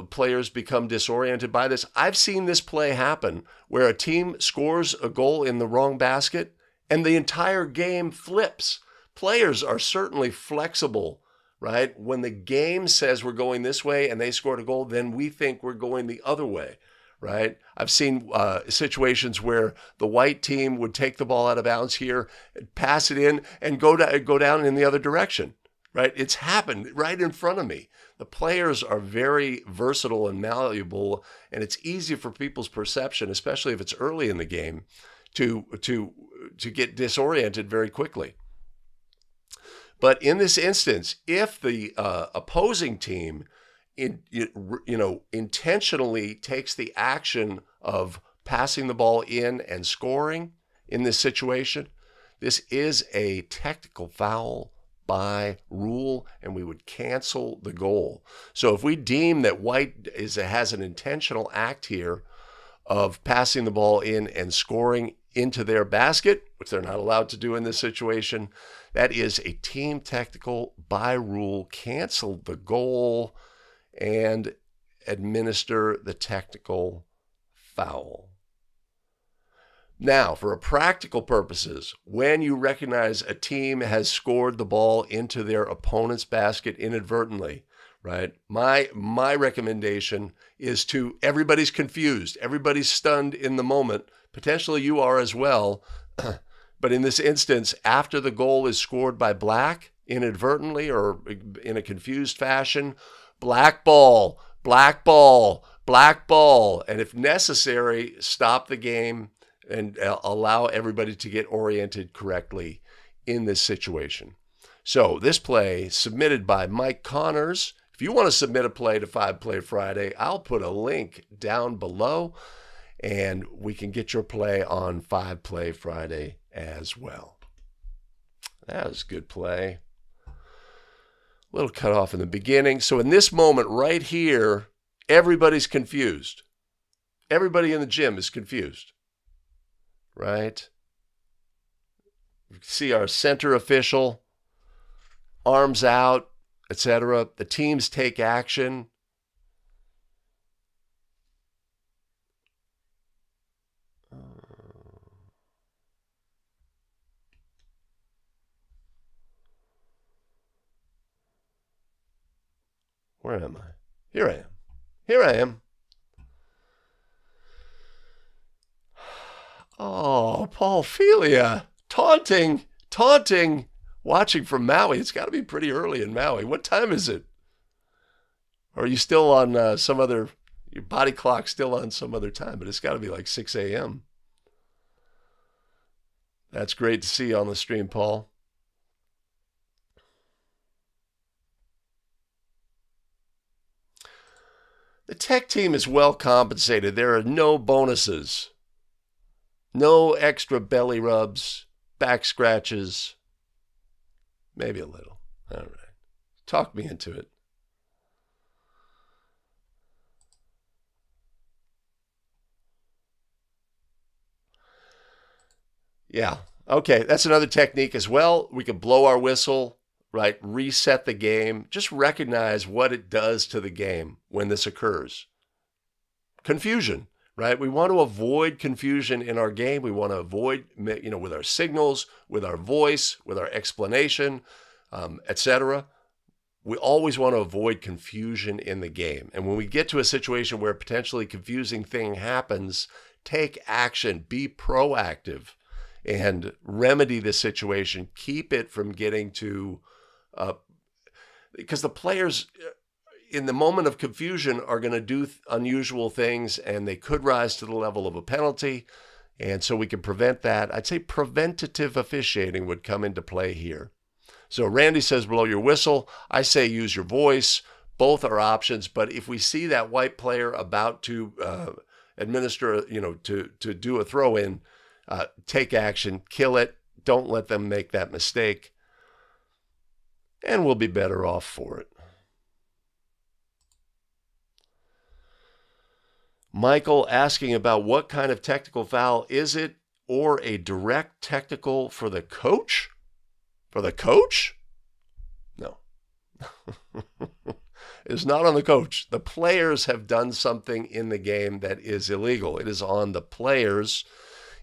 players become disoriented by this. I've seen this play happen where a team scores a goal in the wrong basket and the entire game flips. Players are certainly flexible, right? When the game says we're going this way and they scored a goal, then we think we're going the other way, right? I've seen situations where the white team would take the ball out of bounds here, pass it in, and go down in the other direction, right? It's happened right in front of me. The players are very versatile and malleable, and it's easy for people's perception, especially if it's early in the game, to get disoriented very quickly. But in this instance, if the opposing team, intentionally takes the action of passing the ball in and scoring in this situation, this is a technical foul by rule, and we would cancel the goal. So if we deem that white has an intentional act here of passing the ball in and scoring into their basket, which they're not allowed to do in this situation, that is a team technical by rule. Cancel the goal and administer the technical foul. Now, for practical purposes, when you recognize a team has scored the ball into their opponent's basket inadvertently, right? My recommendation is to, everybody's confused, everybody's stunned in the moment. Potentially you are as well. But in this instance, after the goal is scored by black inadvertently or in a confused fashion, black ball, black ball, black ball. And if necessary, stop the game and allow everybody to get oriented correctly in this situation. So this play submitted by Mike Connors. If you want to submit a play to 5 Play Friday, I'll put a link down below and we can get your play on 5 Play Friday as well. That was a good play. A little cut off in the beginning. So in this moment right here, everybody's confused. Everybody in the gym is confused, right? You can see our center official, arms out, etc. The teams take action. Where am I? Here I am. Here I am. Oh, Paul Felia. Taunting. Watching from Maui. It's got to be pretty early in Maui. What time is it? Or are you still on some other, your body clock's still on some other time, but it's got to be like 6 a.m. That's great to see on the stream, Paul. The tech team is well compensated. There are no bonuses, no extra belly rubs, back scratches, maybe a little. All right. Talk me into it. Yeah. Okay. That's another technique as well. We could blow our whistle, right? Reset the game. Just recognize what it does to the game when this occurs. Confusion, right? We want to avoid confusion in our game. We want to avoid, with our signals, with our voice, with our explanation, etc. We always want to avoid confusion in the game. And when we get to a situation where a potentially confusing thing happens, take action, be proactive, and remedy the situation. Keep it from getting to, because the players in the moment of confusion are going to do unusual things and they could rise to the level of a penalty. And so we can prevent that. I'd say preventative officiating would come into play here. So Randy says blow your whistle. I say use your voice. Both are options. But if we see that white player about to administer, to do a throw in, take action, kill it. Don't let them make that mistake. And we'll be better off for it. Michael asking about what kind of technical foul is it, or a direct technical for the coach? For the coach? No. It's not on the coach. The players have done something in the game that is illegal. It is on the players.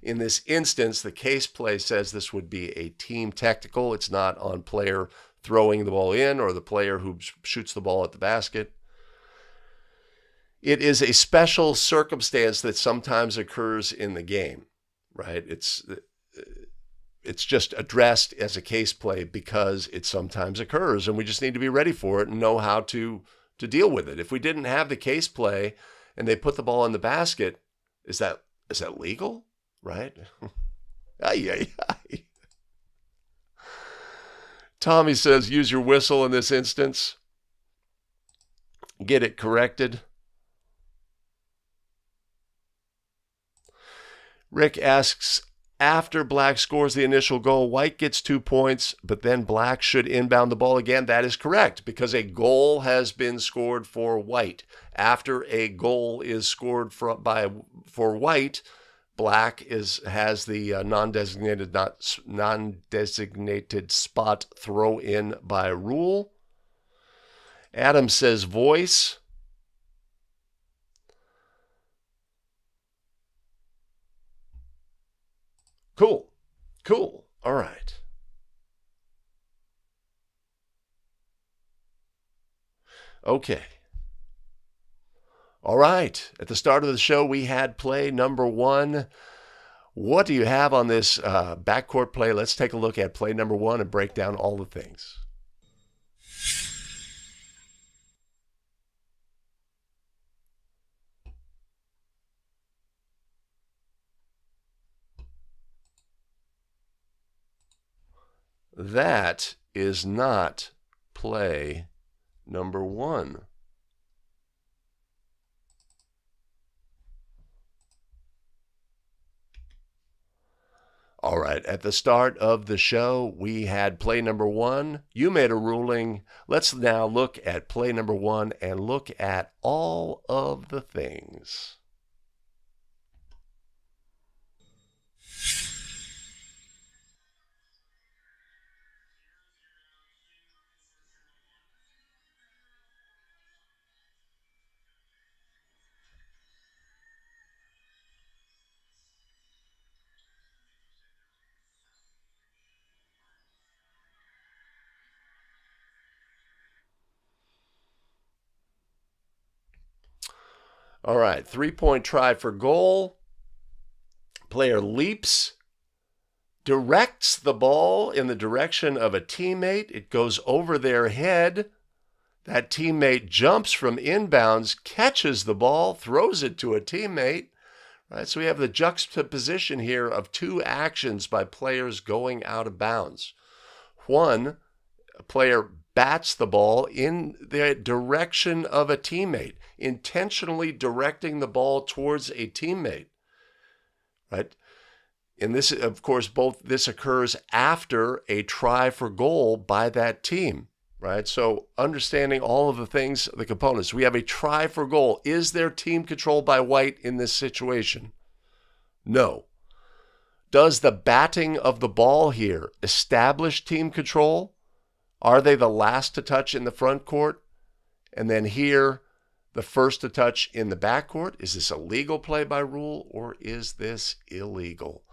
In this instance, the case play says this would be a team technical. It's not on player throwing the ball in or the player who shoots the ball at the basket. It is a special circumstance that sometimes occurs in the game, right? It's just addressed as a case play because it sometimes occurs, and we just need to be ready for it and know how to deal with it. If we didn't have the case play and they put the ball in the basket, is that legal? Right? Tommy says, use your whistle in this instance. Get it corrected. Rick asks, after black scores the initial goal, white gets 2 points, but then black should inbound the ball again. That is correct, because a goal has been scored for white. After a goal is scored for white, black has the non-designated spot throw in by rule. Adam says voice. Cool. All right. Okay. All right. At the start of the show, we had play number 1. What do you have on this backcourt play? Let's take a look at play number 1 and break down all the things. That is not play number 1. All right, at the start of the show, we had play number 1. You made a ruling. Let's now look at play number 1 and look at all of the things. All right, 3-point try for goal. Player leaps, directs the ball in the direction of a teammate. It goes over their head. That teammate jumps from inbounds, catches the ball, throws it to a teammate. Right, so we have the juxtaposition here of 2 actions by players going out of bounds. One, a player bats the ball in the direction of a teammate, intentionally directing the ball towards a teammate. Right? And this, of course, this occurs after a try for goal by that team. Right? So understanding all of the things, the components. We have a try for goal. Is there team control by white in this situation? No. Does the batting of the ball here establish team control? Are they the last to touch in the front court? And then here, the first to touch in the back court? Is this a legal play by rule or is this illegal?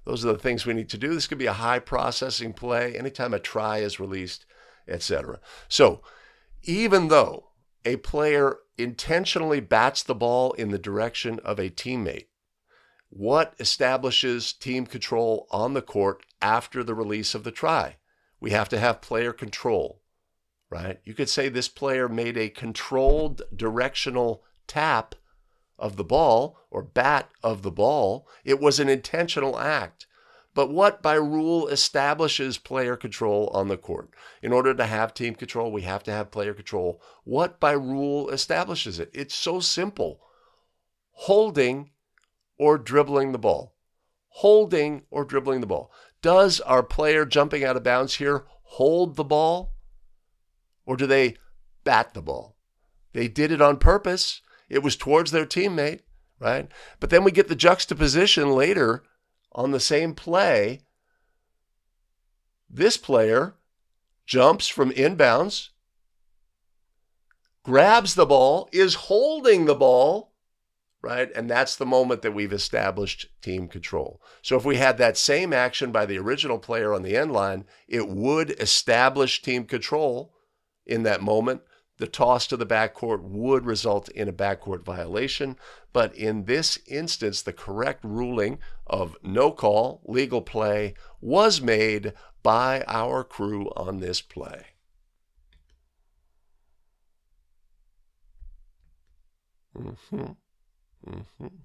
Those are the things we need to do. This could be a high processing play anytime a try is released, etc. So even though a player intentionally bats the ball in the direction of a teammate, what establishes team control on the court after the release of the try? We have to have player control, right? You could say this player made a controlled directional tap of the ball or bat of the ball. It was an intentional act. But what by rule establishes player control on the court? In order to have team control, we have to have player control. What by rule establishes it? It's so simple. Holding or dribbling the ball. Holding or dribbling the ball. Does our player jumping out of bounds here hold the ball? Or do they bat the ball? They did it on purpose. It was towards their teammate, right? But then we get the juxtaposition later on the same play. This player jumps from inbounds, grabs the ball, is holding the ball, right? And that's the moment that we've established team control. So if we had that same action by the original player on the end line, it would establish team control in that moment. The toss to the backcourt would result in a backcourt violation. But in this instance, the correct ruling of no call, legal play, was made by our crew on this play.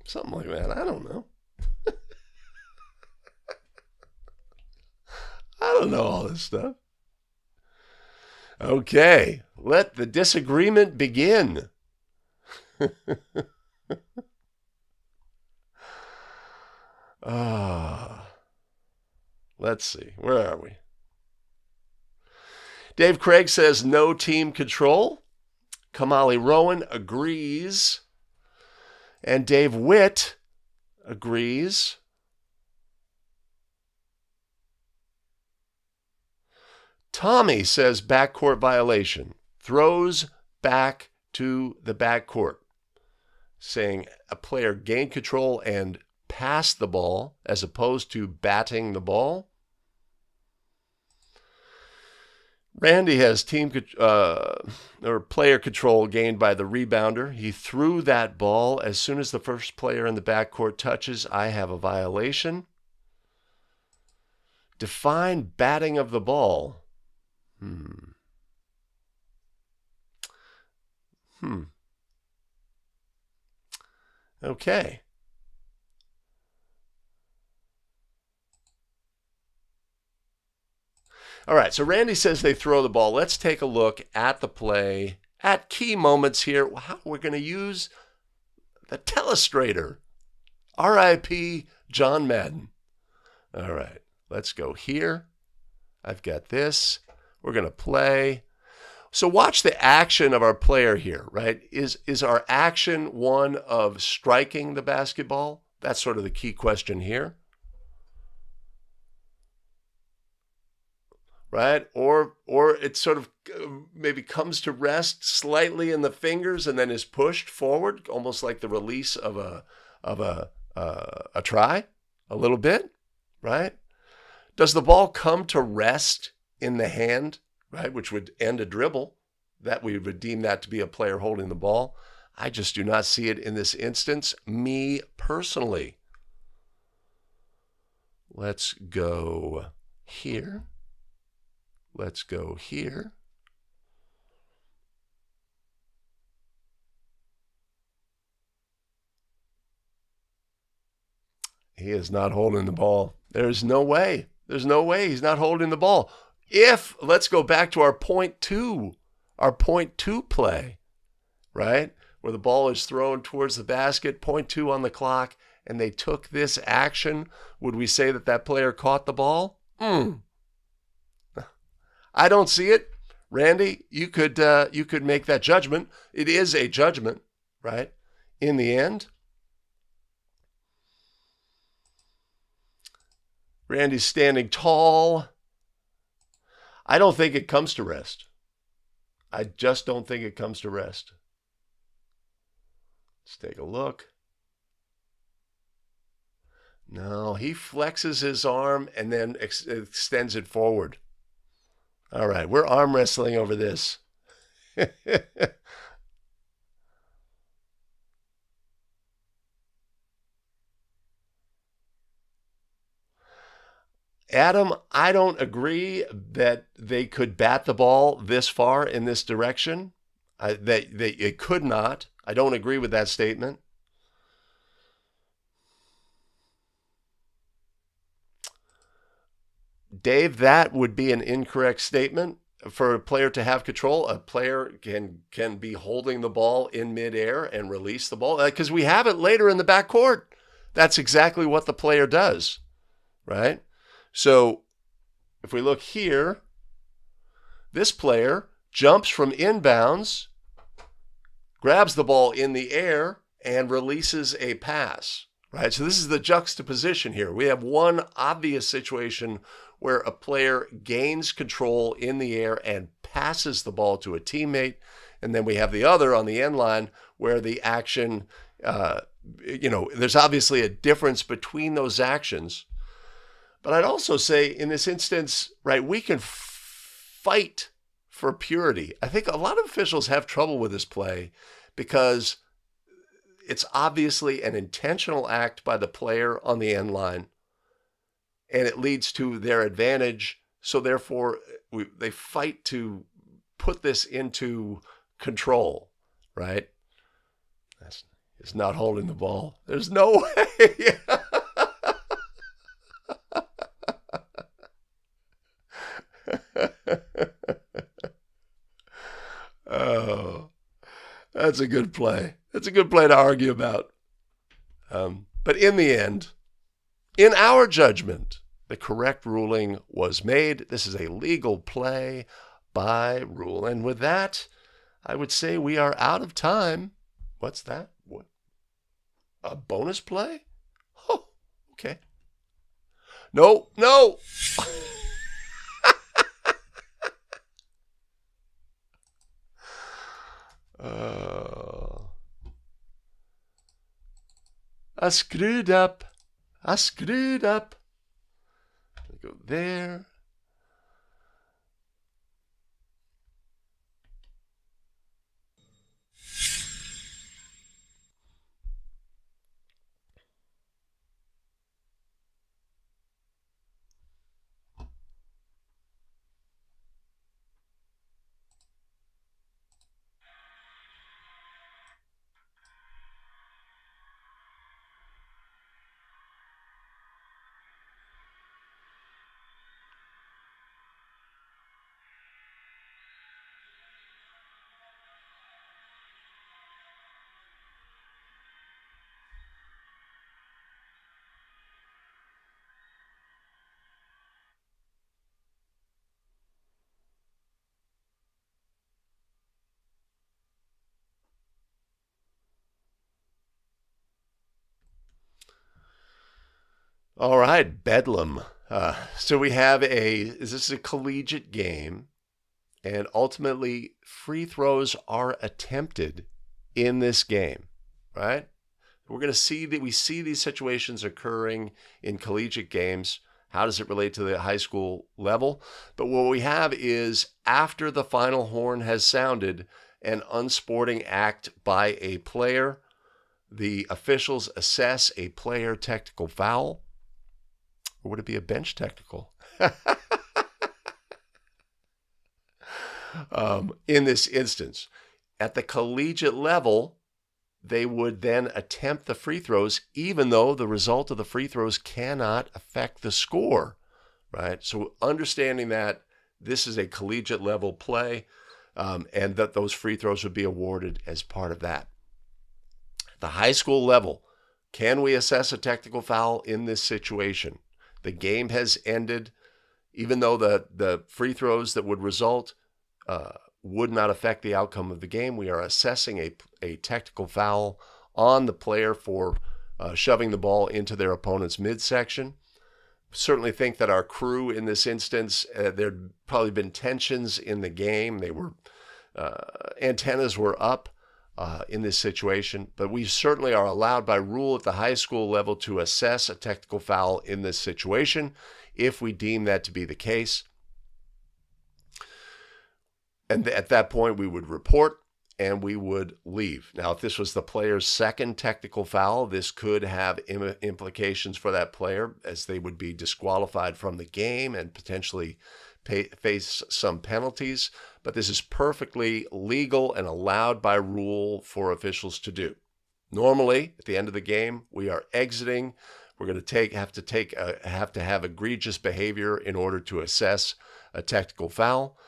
Something like that. I don't know. I don't know all this stuff. Okay, let the disagreement begin. Let's see. Where are we? Dave Craig says no team control. Kamali Rowan agrees. And Dave Witt agrees. Tommy says backcourt violation. Throws back to the backcourt. Saying a player gained control and passed the ball as opposed to batting the ball. Randy has or player control gained by the rebounder. He threw that ball. As soon as the first player in the backcourt touches, I have a violation. Define batting of the ball. Okay. All right, so Randy says they throw the ball. Let's take a look at the play, at key moments here. How we're going to use the telestrator. R.I.P. John Madden. All right, let's go here. I've got this. We're going to play. So watch the action of our player here, right? Is our action one of striking the basketball? That's sort of the key question here. Right? Or it sort of maybe comes to rest slightly in the fingers and then is pushed forward, almost like the release of a try, a little bit, right? Does the ball come to rest in the hand, right, which would end a dribble? That we would deem that to be a player holding the ball. I just do not see it in this instance, me personally. Let's go here. Let's go here. He is not holding the ball. There's no way. There's no way he's not holding the ball. Let's go back to our point two play, right? Where the ball is thrown towards the basket, point two on the clock, and they took this action. Would we say that player caught the ball? I don't see it. Randy, you could make that judgment. It is a judgment, right? In the end. Randy's standing tall. I don't think it comes to rest. I just don't think it comes to rest. Let's take a look. No, he flexes his arm and then extends it forward. All right, we're arm wrestling over this. Adam, I don't agree that they could bat the ball this far in this direction. That it could not. I don't agree with that statement. Dave, that would be an incorrect statement. For a player to have control, a player can be holding the ball in midair and release the ball, because we have it later in the backcourt. That's exactly what the player does, right? So if we look here, this player jumps from inbounds, grabs the ball in the air, and releases a pass, right? So this is the juxtaposition here. We have one obvious situation where a player gains control in the air and passes the ball to a teammate. And then we have the other on the end line where the action, there's obviously a difference between those actions. But I'd also say in this instance, right, we can fight for purity. I think a lot of officials have trouble with this play because it's obviously an intentional act by the player on the end line, and it leads to their advantage. So therefore, they fight to put this into control, right? It's not holding the ball. There's no way. Oh, that's a good play. That's a good play to argue about. But in the end, in our judgment, the correct ruling was made. This is a legal play by rule. And with that, I would say we are out of time. What's that? What? A bonus play? Oh, okay. No. I screwed up. Go there. All right, Bedlam. So we have is this a collegiate game? And ultimately, free throws are attempted in this game, right? We're going to see that we see these situations occurring in collegiate games. How does it relate to the high school level? But what we have is after the final horn has sounded, an unsporting act by a player, the officials assess a player technical foul. Or would it be a bench technical? In this instance, at the collegiate level, they would then attempt the free throws, even though the result of the free throws cannot affect the score, right? So understanding that this is a collegiate level play, and that those free throws would be awarded as part of that. The high school level, can we assess a technical foul in this situation? The game has ended, even though the free throws that would result would not affect the outcome of the game. We are assessing a technical foul on the player for shoving the ball into their opponent's midsection. Certainly think that our crew in this instance, there'd probably been tensions in the game. They were antennas were up in this situation, but we certainly are allowed by rule at the high school level to assess a technical foul in this situation if we deem that to be the case. And at that point, we would report and we would leave. Now, if this was the player's second technical foul, this could have implications for that player, as they would be disqualified from the game and potentially face some penalties. But this is perfectly legal and allowed by rule for officials to do. Normally, at the end of the game, we are exiting. We're going to have to have egregious behavior in order to assess a technical foul.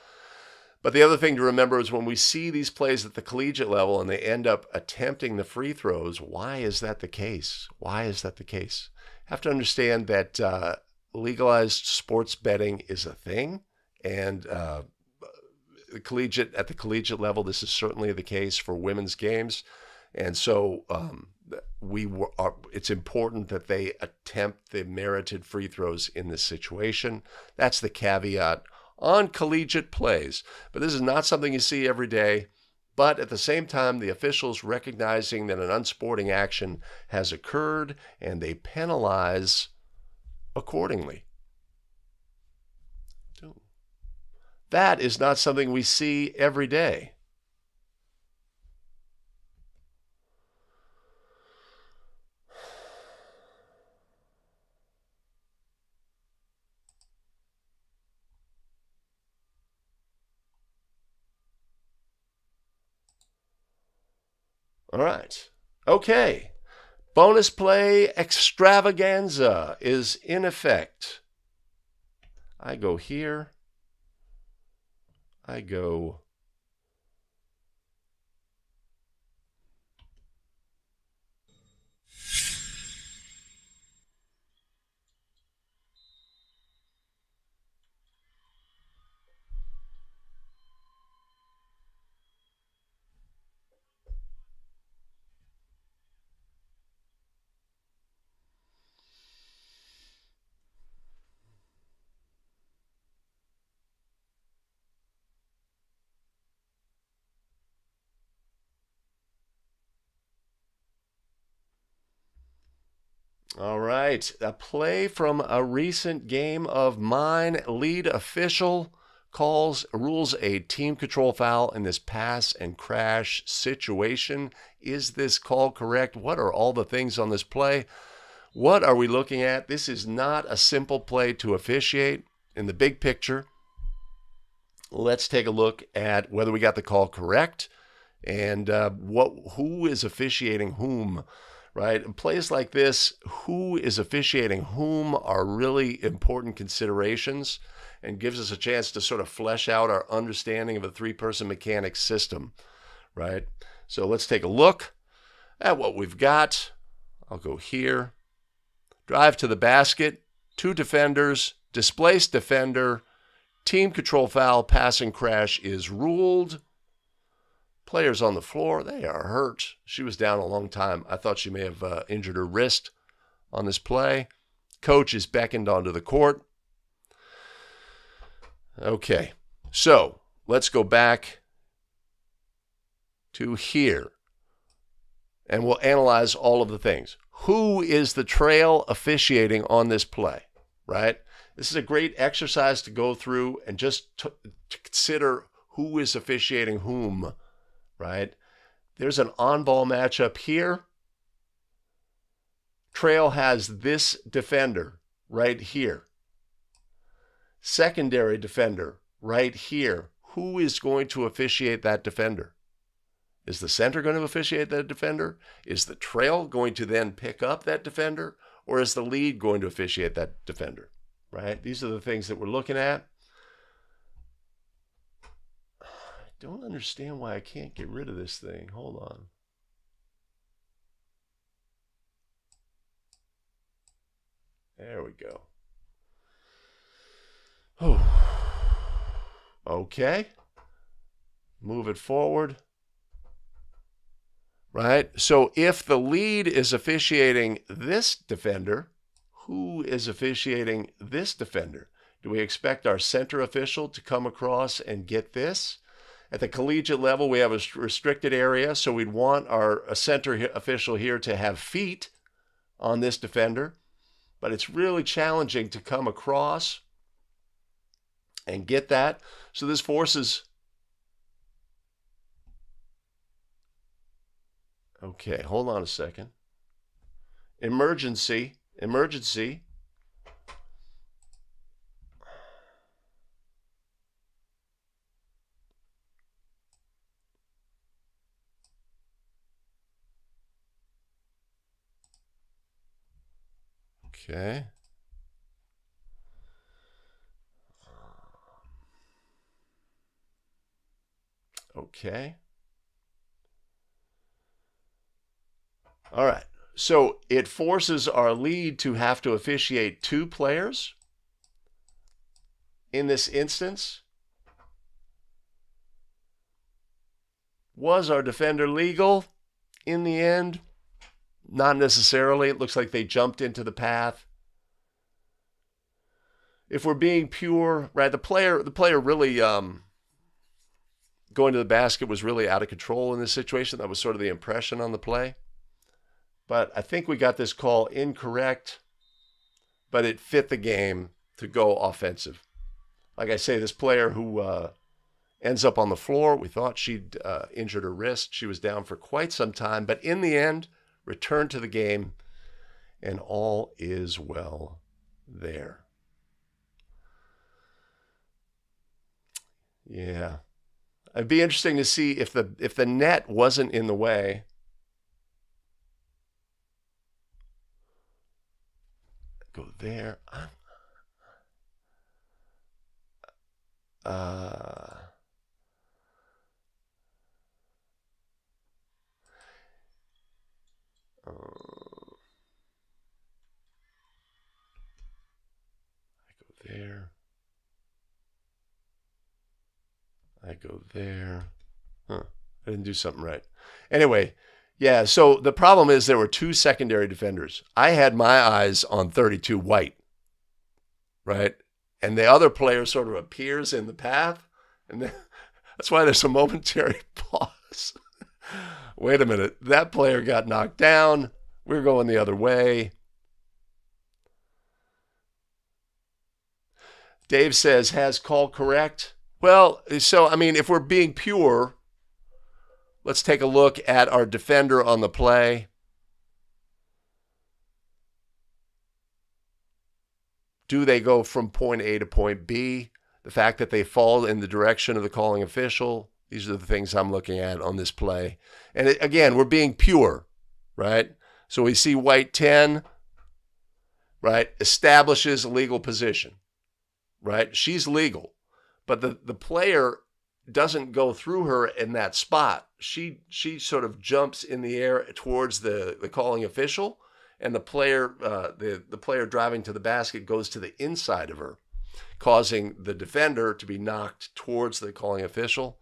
But the other thing to remember is when we see these plays at the collegiate level and they end up attempting the free throws, why is that the case? Why is that the case? Have to understand that legalized sports betting is a thing, and at the collegiate level, this is certainly the case for women's games, and so it's important that they attempt the merited free throws in this situation. That's the caveat on collegiate plays. But this is not something you see every day. But at the same time, the officials recognizing that an unsporting action has occurred and they penalize accordingly. That is not something we see every day. All right. Okay. Bonus play extravaganza is in effect. I go here. I go All right, a play from a recent game of mine. Lead official rules a team control foul in this pass and crash situation. Is this call correct? What are all the things on this play? What are we looking at? This is not a simple play to officiate. In the big picture, let's take a look at whether we got the call correct and who is officiating whom. Right? In plays like this, who is officiating whom are really important considerations and gives us a chance to sort of flesh out our understanding of a three-person mechanics system, right? So let's take a look at what we've got. I'll go here. Drive to the basket, 2 defenders, displaced defender, team control foul, passing crash is ruled. Players on the floor, they are hurt. She was down a long time. I thought she may have injured her wrist on this play. coach is beckoned onto the court. Okay, so let's go back to here, and we'll analyze all of the things. Who is the trail officiating on this play, right? This is a great exercise to go through and just to consider who is officiating whom, right? There's an on-ball matchup here. Trail has this defender right here. Secondary defender right here. Who is going to officiate that defender? Is the center going to officiate that defender? Is the trail going to then pick up that defender? Or is the lead going to officiate that defender? Right? These are the things that we're looking at. I don't understand why I can't get rid of this thing. Hold on. There we go. Oh. Okay. Move it forward. Right? So if the lead is officiating this defender, who is officiating this defender? Do we expect our center official to come across and get this? At the collegiate level, we have a restricted area, so we'd want our center official here to have feet on this defender, but it's really challenging to come across and get that. So this forces... Okay, hold on a second. Emergency. Okay. Okay. All right. So it forces our lead to have to officiate two players in this instance. Was our defender legal in the end? Not necessarily. It looks like they jumped into the path. If we're being pure, right, the player really going to the basket was really out of control in this situation. That was sort of the impression on the play. But I think we got this call incorrect, but it fit the game to go offensive. Like I say, this player who ends up on the floor, we thought she'd injured her wrist. She was down for quite some time, but in the end, returned to the game, and all is well there. Yeah. It'd be interesting to see if the net wasn't in the way. Go there. I go there. I didn't do something right. Anyway, yeah, so the problem is there were two secondary defenders. I had my eyes on 32 White, right? And the other player sort of appears in the path, and that's why there's a momentary pause. Wait a minute, that player got knocked down. We're going the other way. Dave says, has call correct? Well, so, I mean, if we're being pure, let's take a look at our defender on the play. Do they go from point A to point B? The fact that they fall in the direction of the calling official. These are the things I'm looking at on this play. And again, we're being pure, right? So we see White 10, right? Establishes a legal position, right? She's legal. But the player doesn't go through her in that spot. She sort of jumps in the air towards the calling official, and the player the player driving to the basket goes to the inside of her, causing the defender to be knocked towards the calling official.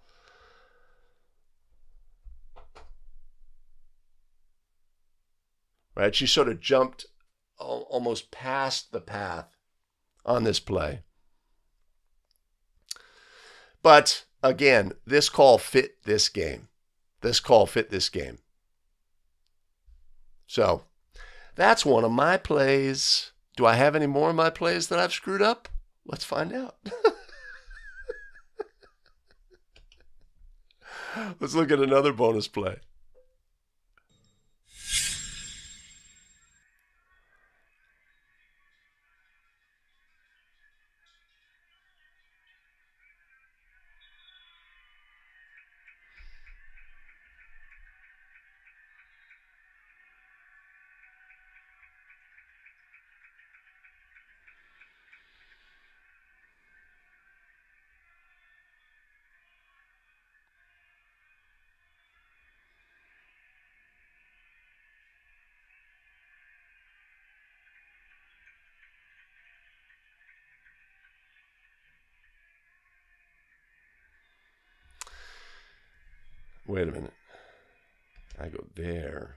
Right? She sort of jumped almost past the path on this play. But again, this call fit this game. This call fit this game. So that's one of my plays. Do I have any more of my plays that I've screwed up? Let's find out. Let's look at another bonus play. Wait a minute. I go there.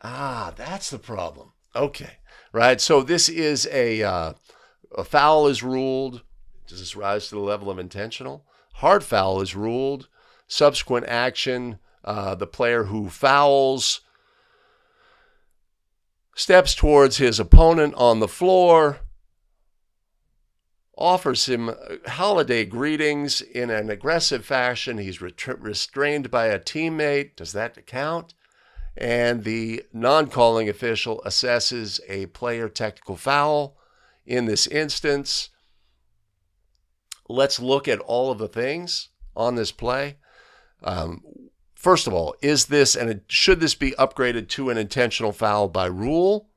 That's the problem. Okay. Right. So this is a foul is ruled. Does this rise to the level of intentional? Hard foul is ruled. Subsequent action, the player who fouls steps towards his opponent on the floor, offers him holiday greetings in an aggressive fashion. He's restrained by a teammate. Does that count? And the non-calling official assesses a player technical foul in this instance. Let's look at all of the things on this play. First of all, should this be upgraded to an intentional foul by rule?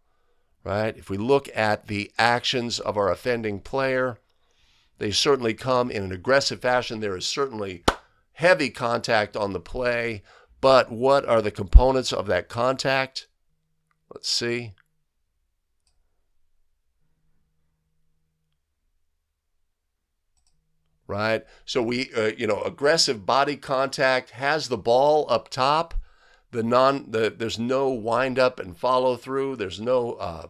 Right? If we look at the actions of our offending player, they certainly come in an aggressive fashion. There is certainly heavy contact on the play, but what are the components of that contact? Let's see. Right? So aggressive body contact has the ball up top. There's no wind up and follow through. There's no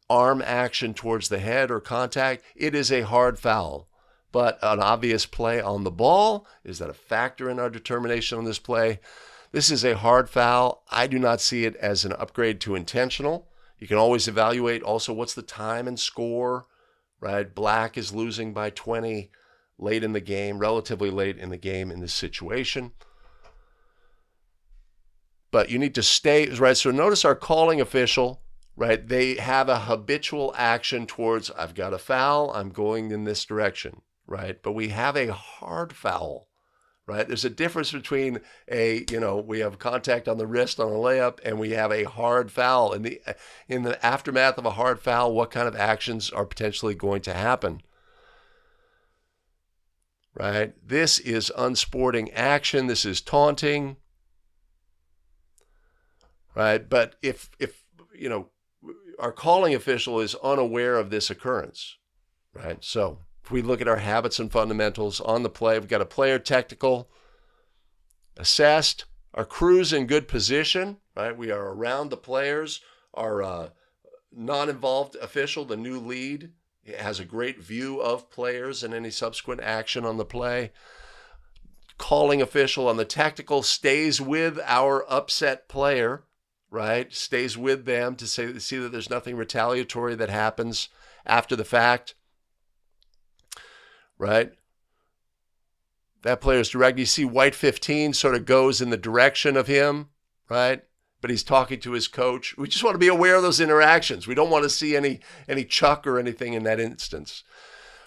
arm action towards the head or contact. It is a hard foul. But an obvious play on the ball, is that a factor in our determination on this play? This is a hard foul. I do not see it as an upgrade to intentional. You can always evaluate also what's the time and score, right? Black is losing by 20 late in the game, relatively late in the game in this situation. But you need to stay, right? So notice our calling official, right? They have a habitual action towards, I've got a foul, I'm going in this direction, right? But we have a hard foul, right? There's a difference between we have contact on the wrist on a layup and we have a hard foul. In the aftermath of a hard foul, what kind of actions are potentially going to happen? Right? This is unsporting action. This is taunting. Right? But if our calling official is unaware of this occurrence, right? So if we look at our habits and fundamentals on the play, we've got a player technical assessed, our crew's in good position, right? We are around the players. Our non-involved official, the new lead, has a great view of players and any subsequent action on the play. Calling official on the technical stays with our upset player, right? Stays with them to see that there's nothing retaliatory that happens after the fact, right? That player's direct. You see white 15 sort of goes in the direction of him, right? But he's talking to his coach. We just want to be aware of those interactions. We don't want to see any chuck or anything in that instance,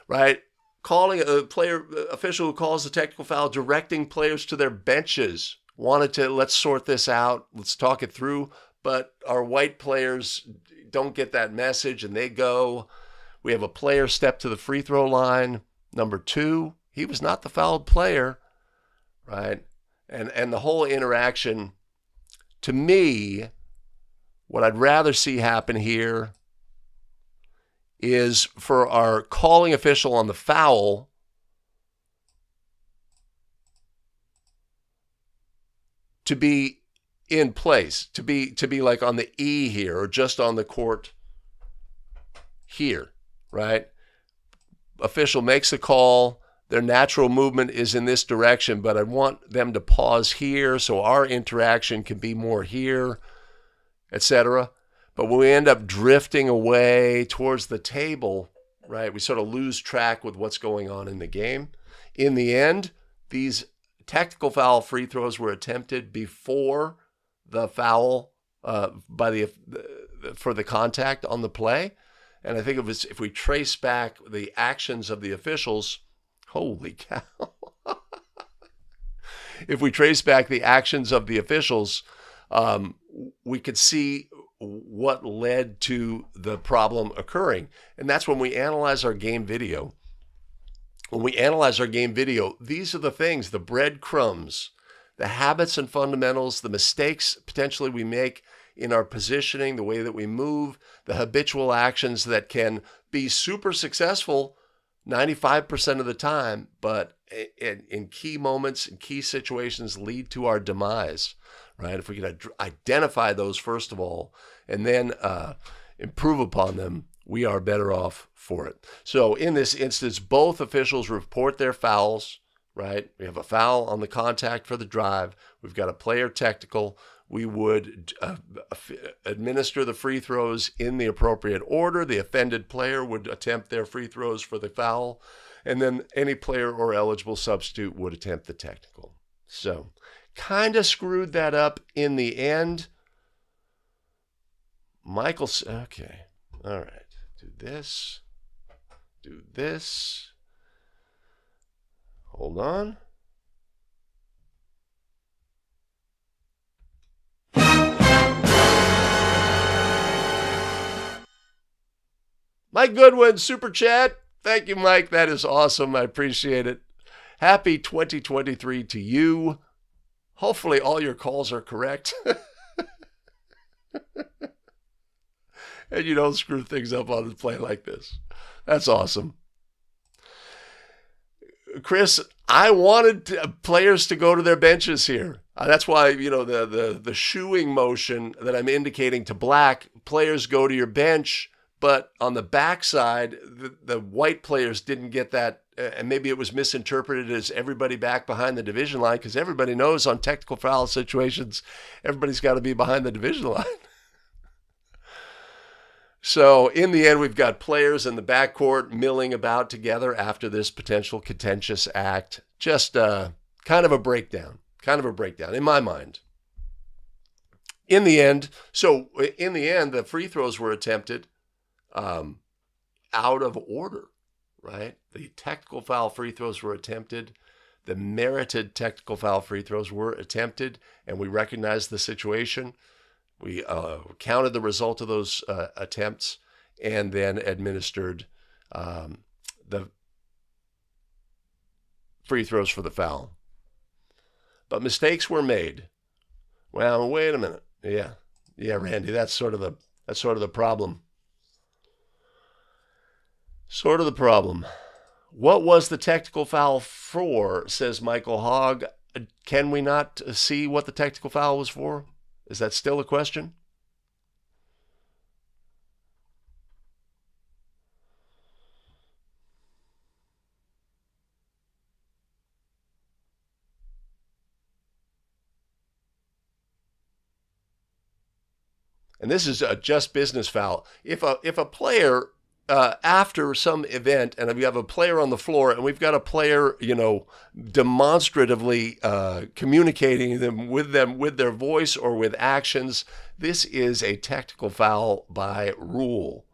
right? Calling a player official who calls the technical foul, directing players to their benches. Let's sort this out. Let's talk it through. But our white players don't get that message and they go. We have a player step to the free throw line. Number 2, he was not the fouled player, right? And the whole interaction, to me, what I'd rather see happen here is for our calling official on the foul to be in place, to be like on the E here, or just on the court here, right? Official makes the call. Their natural movement is in this direction, but I want them to pause here so our interaction can be more here, etc. But when we end up drifting away towards the table, right, we sort of lose track with what's going on in the game. In the end, these technical foul free throws were attempted before the foul for the contact on the play. And I think if we trace back the actions of the officials, holy cow. If we trace back the actions of the officials, we could see what led to the problem occurring. And that's when we analyze our game video. When we analyze our game video, these are the things, the breadcrumbs, the habits and fundamentals, the mistakes potentially we make in our positioning, the way that we move, the habitual actions that can be super successful 95% of the time, but in key moments, in key situations, lead to our demise, right? If we can identify those first of all, and then improve upon them, we are better off for it. So in this instance, both officials report their fouls, right? We have a foul on the contact for the drive. We've got a player technical. We would administer the free throws in the appropriate order. The offended player would attempt their free throws for the foul, and then any player or eligible substitute would attempt the technical. So kind of screwed that up in the end. Okay, all right, do this, hold on. Mike Goodwin, Super Chat. Thank you, Mike. That is awesome. I appreciate it. Happy 2023 to you. Hopefully all your calls are correct. And you don't screw things up on the play like this. That's awesome. Chris, I wanted players to go to their benches here. That's why, the shooing motion that I'm indicating to black, players go to your bench. But on the backside, the white players didn't get that, and maybe it was misinterpreted as everybody back behind the division line, because everybody knows on technical foul situations, everybody's got to be behind the division line. So in the end, we've got players in the backcourt milling about together after this potential contentious act. Just kind of a breakdown in my mind. In the end, the free throws were attempted out of order, right? The technical foul free throws were attempted. The merited technical foul free throws were attempted, and we recognized the situation. We counted the result of those attempts and then administered the free throws for the foul. But mistakes were made. Well, wait a minute. Yeah, Randy, that's sort of the problem. Sort of the problem. What was the technical foul for, says Michael Hogg. Can we not see what the technical foul was for? Is that still a question? And this is a just business foul. If a player after some event, and we have a player on the floor, and we've got a player, demonstratively communicating with their voice or with actions, this is a technical foul by rule,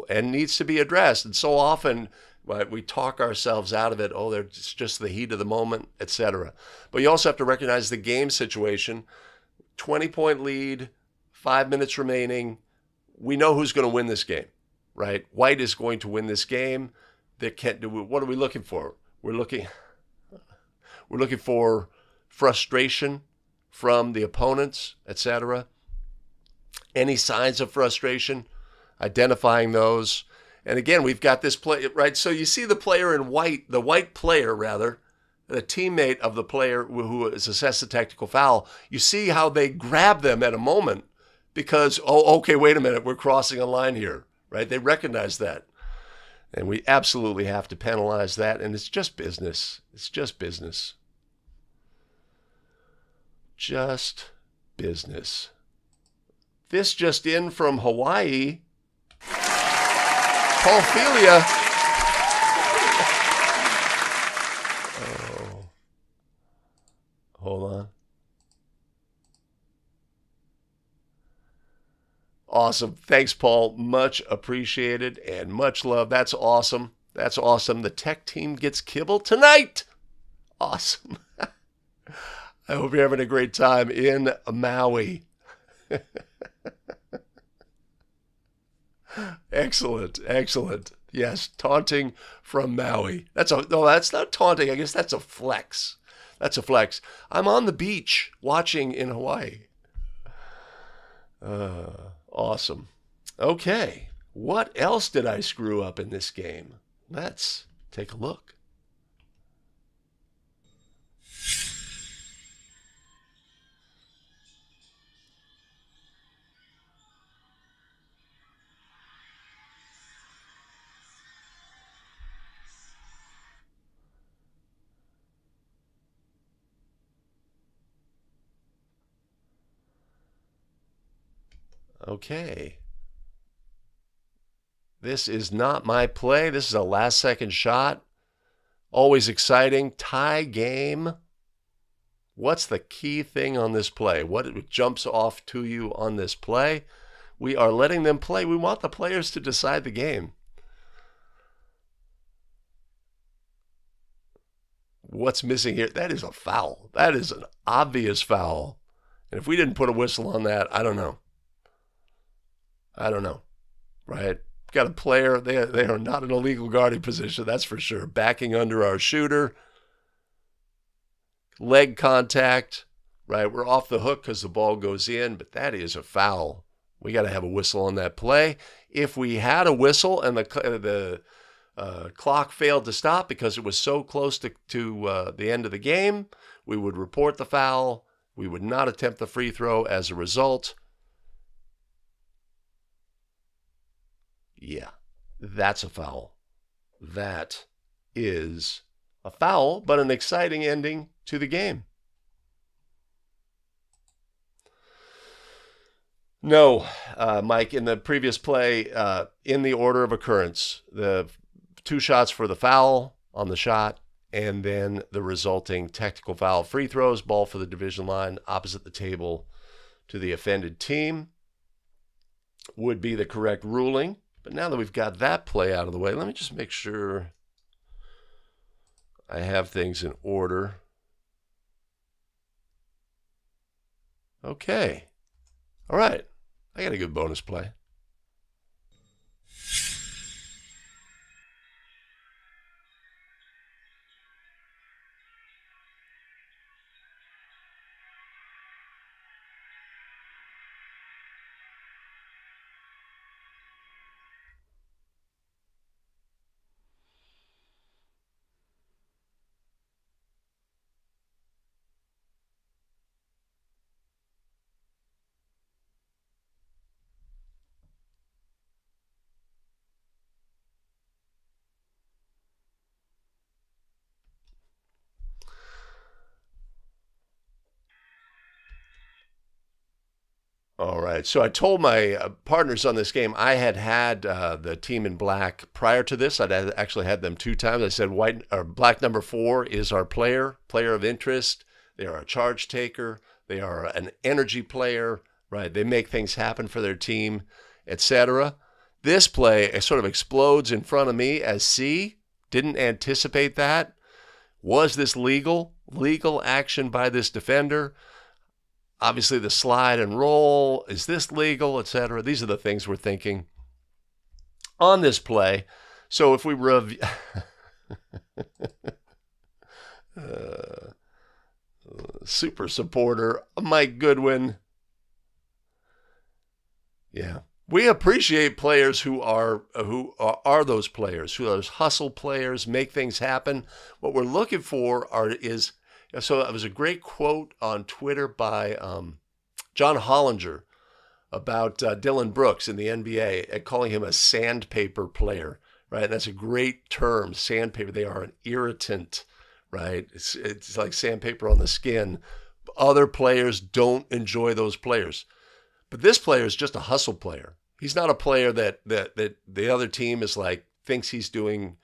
and needs to be addressed. And so often, right, we talk ourselves out of it. Oh, it's just the heat of the moment, etc. But you also have to recognize the game situation. 20-point lead, 5 minutes remaining. We know who's going to win this game, right? White is going to win this game. What are we looking for? We're looking for frustration from the opponents, etc. Any signs of frustration, identifying those. And again, we've got this play, right? So you see the player in white, the white player rather, the teammate of the player who has assessed the technical foul, you see how they grab them at a moment because, oh, okay, wait a minute, we're crossing a line here, right? They recognize that. And we absolutely have to penalize that, and it's just business. It's just business. Just business. This just in from Hawaii. Paul Felia. Oh. Hold on. Awesome. Thanks, Paul. Much appreciated and much love. That's awesome. That's awesome. The tech team gets kibble tonight. Awesome. I hope you're having a great time in Maui. Excellent. Excellent. Yes, taunting from Maui. That's not taunting. I guess that's a flex. That's a flex. I'm on the beach watching in Hawaii. Awesome. Okay. What else did I screw up in this game? Let's take a look. Okay. This is not my play. This is a last second shot. Always exciting. Tie game. What's the key thing on this play? What jumps off to you on this play? We are letting them play. We want the players to decide the game. What's missing here? That is a foul. That is an obvious foul. And if we didn't put a whistle on that, I don't know. I don't know, right? Got a player, they are not in a legal guarding position, that's for sure. Backing under our shooter. Leg contact, right? We're off the hook because the ball goes in, but that is a foul. We got to have a whistle on that play. If we had a whistle and the clock failed to stop because it was so close to the end of the game, we would report the foul. We would not attempt the free throw as a result. Yeah, that's a foul. That is a foul, but an exciting ending to the game. No, Mike, in the previous play, in the order of occurrence, the 2 shots for the foul on the shot, and then the resulting technical foul free throws, ball for the division line opposite the table to the offended team would be the correct ruling. But now that we've got that play out of the way, let me just make sure I have things in order. Okay. All right. I got a good bonus play. All right. So I told my partners on this game I had the team in black prior to this. I'd actually had them 2 times. I said white or black number 4 is our player of interest. They are a charge taker. They are an energy player, right? They make things happen for their team, etc. This play sort of explodes in front of me as C. Didn't anticipate that. Was this legal? Legal action by this defender? Obviously, the slide and roll, is this legal, etc. These are the things we're thinking on this play. So if we review... super supporter, Mike Goodwin. Yeah, We appreciate players who are those players, who are those hustle players, make things happen. What we're looking for is, so it was a great quote on Twitter by John Hollinger about Dylan Brooks in the NBA and calling him a sandpaper player, right? And that's a great term, sandpaper. They are an irritant, right? It's like sandpaper on the skin. Other players don't enjoy those players. But this player is just a hustle player. He's not a player that the other team is like, thinks he's doing,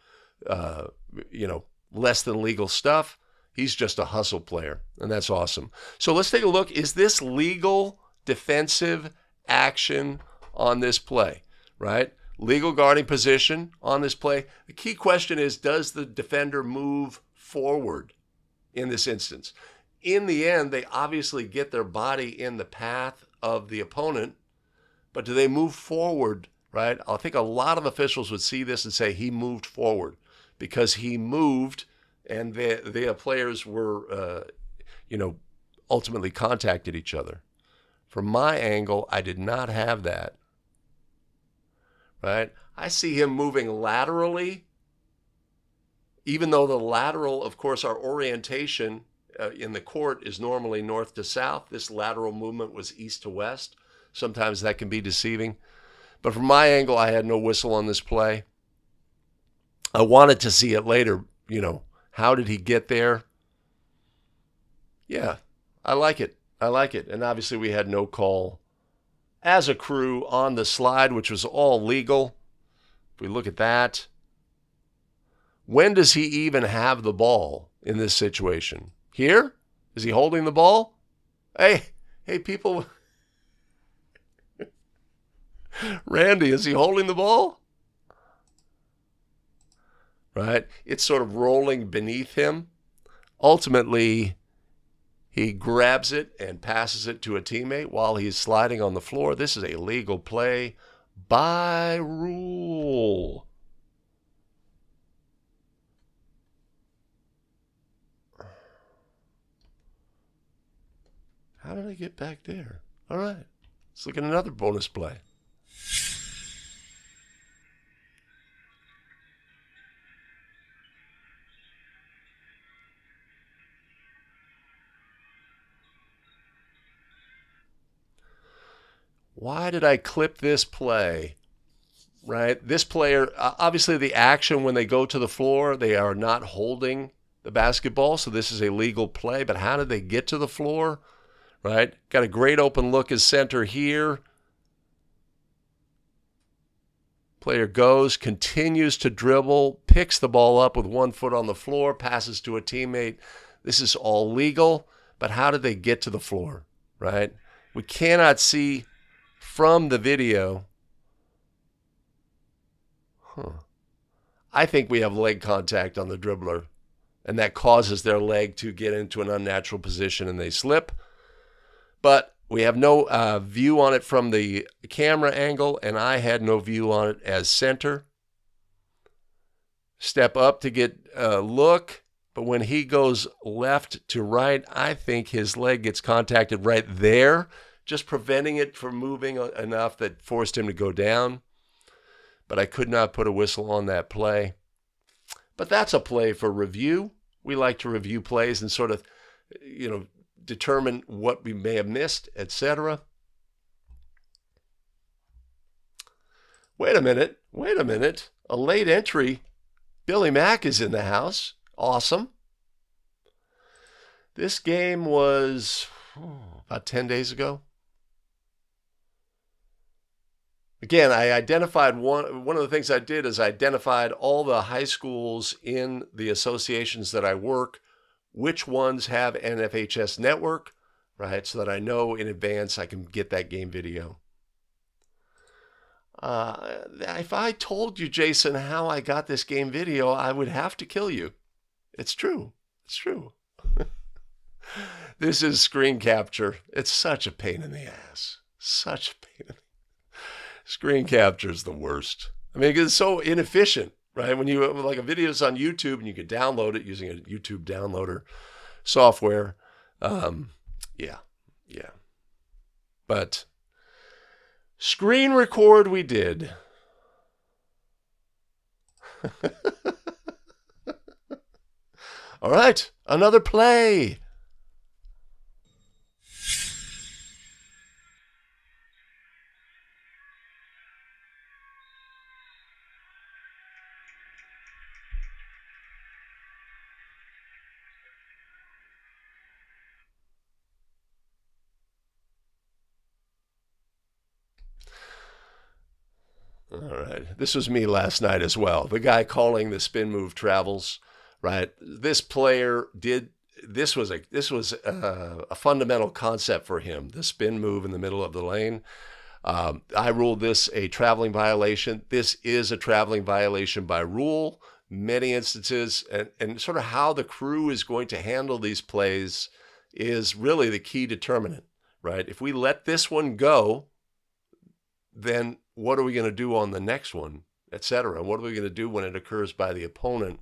less than legal stuff. He's just a hustle player, and that's awesome. So let's take a look. Is this legal defensive action on this play, right? Legal guarding position on this play. The key question is, does the defender move forward in this instance? In the end, they obviously get their body in the path of the opponent, but do they move forward, right? I think a lot of officials would see this and say he moved forward because he moved and the players were, ultimately contacted each other. From my angle, I did not have that, right? I see him moving laterally, even though the lateral, of course, our orientation in the court is normally north to south. This lateral movement was east to west. Sometimes that can be deceiving. But from my angle, I had no whistle on this play. I wanted to see it later. How did he get there? Yeah, I like it. I like it. And obviously we had no call as a crew on the slide, which was all legal. If we look at that, when does he even have the ball in this situation? Here? Is he holding the ball? Hey, people. Randy, is he holding the ball? Right? It's sort of rolling beneath him. Ultimately, he grabs it and passes it to a teammate while he's sliding on the floor. This is a legal play by rule. How did I get back there? All right. Let's look at another bonus play. Why did I clip this play? Right? This player, obviously the action when they go to the floor, they are not holding the basketball, so this is a legal play. But how did they get to the floor? Right? Got a great open look as center here. Player goes, continues to dribble, picks the ball up with 1 foot on the floor, passes to a teammate. This is all legal, but how did they get to the floor? Right? We cannot see from the video. I think we have leg contact on the dribbler, and that causes their leg to get into an unnatural position and they slip. But we have no view on it from the camera angle, and I had no view on it as center. Step up to get a look, but when he goes left to right, I think his leg gets contacted right there, just preventing it from moving enough that forced him to go down. But I could not put a whistle on that play. But that's a play for review. We like to review plays and sort of, determine what we may have missed, etc. Wait a minute. A late entry. Billy Mack is in the house. Awesome. This game was about 10 days ago. Again, I identified one of the things I did is I identified all the high schools in the associations that I work, which ones have NFHS network, right? So that I know in advance I can get that game video. If I told you, Jason, how I got this game video, I would have to kill you. It's true. It's true. This is screen capture. It's such a pain in the ass. Such a pain in the Screen capture is the worst. I mean, it's so inefficient, right? When you like a video's on YouTube and you can download it using a YouTube downloader software. Yeah. But Screen record we did. All right, another play. All right. This was me last night as well. The guy calling the spin move travels, right? This player did this was a fundamental concept for him. The spin move in the middle of the lane. I ruled this a traveling violation. This is a traveling violation by rule. Many instances, and sort of how the crew is going to handle these plays is really the key determinant, right? If we let this one go, then what are we going to do on the next one, etc.? What are we going to do when it occurs by the opponent,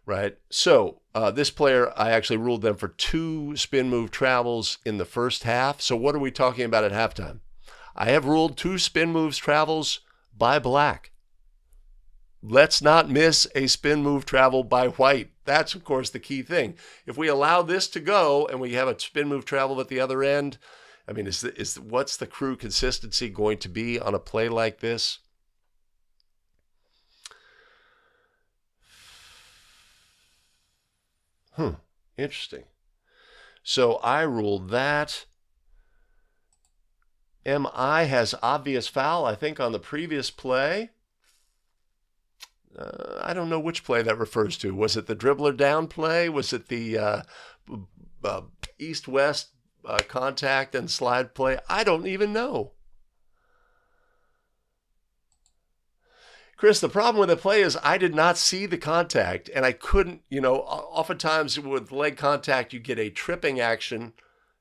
right? So this player, I actually ruled them for 2 spin move travels in the first half. So what are we talking about at halftime? I have ruled 2 spin moves travels by black. Let's not miss a spin move travel by white. That's, of course, the key thing. If we allow this to go and we have a spin move travel at the other end, I mean, what's the crew consistency going to be on a play like this? Interesting. So I ruled that. MI has obvious foul, I think, on the previous play. I don't know which play that refers to. Was it the dribbler down play? Was it the east-west contact and slide play? I don't even know. Chris, the problem with the play is I did not see the contact, and I couldn't, oftentimes with leg contact, you get a tripping action,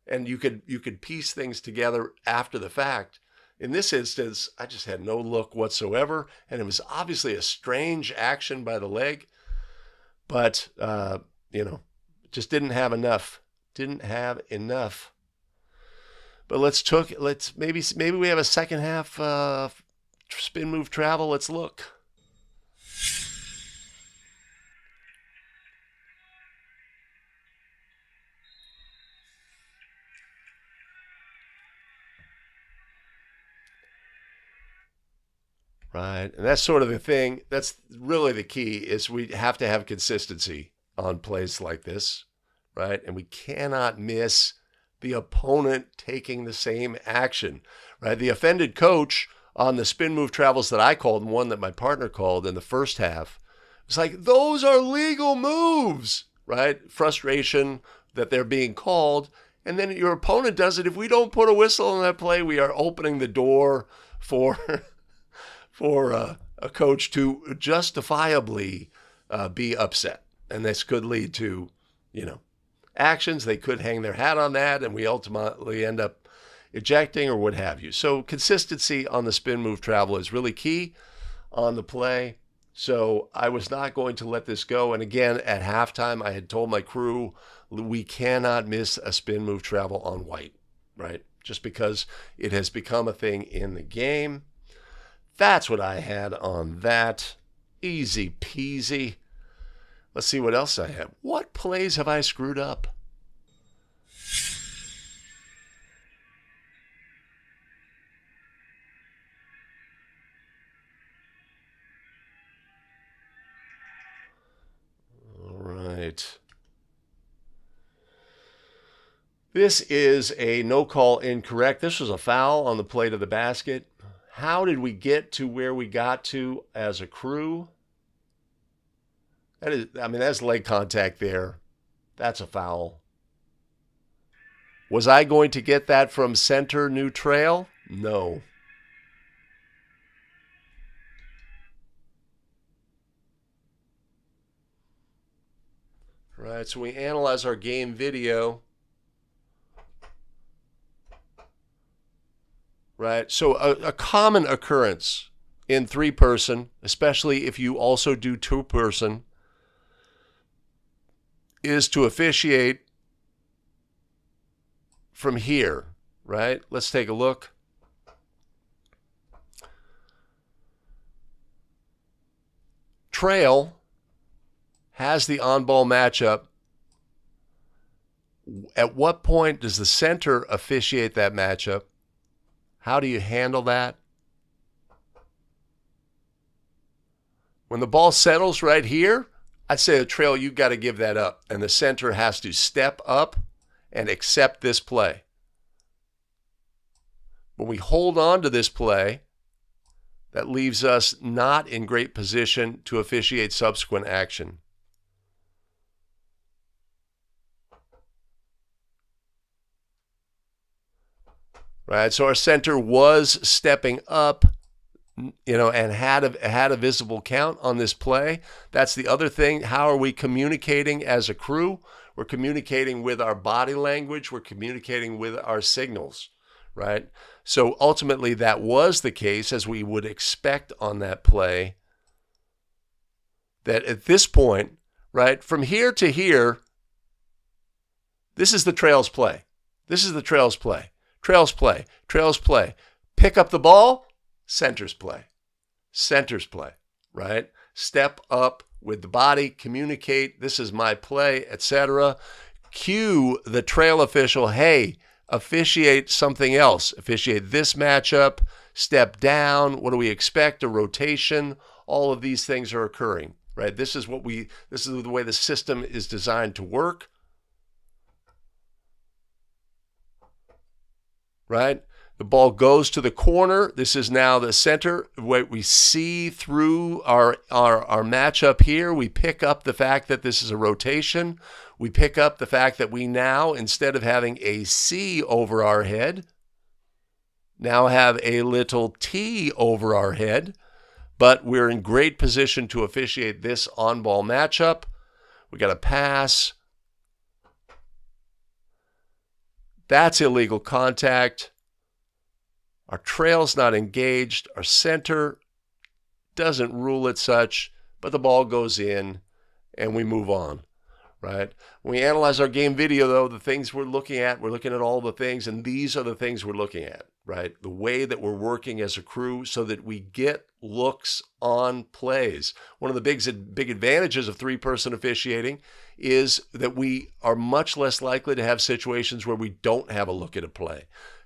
and you could piece things together after the fact. In this instance, I just had no look whatsoever, and it was obviously a strange action by the leg, but, just didn't have enough. But maybe we have a second half spin move travel. Let's look. Right, and that's sort of the thing. That's really the key is we have to have consistency on plays like this, right? And we cannot miss the opponent taking the same action, right? The offended coach on the spin move travels that I called and one that my partner called in the first half, it's like, those are legal moves, right? Frustration that they're being called. And then your opponent does it. If we don't put a whistle on that play, we are opening the door for a coach to justifiably be upset. And this could lead to, actions. They could hang their hat on that, and we ultimately end up ejecting or what have you. So consistency on the spin move travel is really key on the play. So I was not going to let this go. And again, at halftime, I had told my crew, we cannot miss a spin move travel on white, right? Just because it has become a thing in the game. That's what I had on that. Easy peasy. Let's see what else I have. What plays have I screwed up? All right. This is a no call incorrect. This was a foul on the play to the basket. How did we get to where we got to as a crew? That's leg contact there. That's a foul. Was I going to get that from center new trail? No. Right, so we analyze our game video. Right, so a common occurrence in 3-person, especially if you also do 2-person, is to officiate from here, right? Let's take a look. trail has the on-ball matchup, at what point does the center officiate that matchup? How do you handle that? When the ball settles right here, I'd say the trail, you've got to give that up. And the center has to step up and accept this play. When we hold on to this play, that leaves us not in great position to officiate subsequent action. Right, so our center was stepping up, and had a visible count on this play. That's the other thing. How are we communicating as a crew? We're communicating with our body language. We're communicating with our signals, right? So ultimately, that was the case, as we would expect on that play, that at this point, right, from here to here, this is the trails play. This is the trails play. Trails play. Trails play. Pick up the ball. Centers play. Centers play, right? Step up with the body, communicate, this is my play, etc. Cue the trail official, hey, officiate something else. Officiate this matchup, step down, what do we expect, a rotation. All of these things are occurring, right? This is the way the system is designed to work. Right? The ball goes to the corner. This is now the center. What we see through our matchup here, we pick up the fact that this is a rotation. We pick up the fact that we now, instead of having a C over our head, now have a little T over our head. But we're in great position to officiate this on-ball matchup. We got a pass. That's illegal contact. Our trail's not engaged. Our center doesn't rule it such, but the ball goes in and we move on, right? When we analyze our game video, though, the things we're looking at all the things, and these are the things we're looking at, right? The way that we're working as a crew so that we get looks on plays. One of the big advantages of three-person officiating is that we are much less likely to have situations where we don't have a look at a play.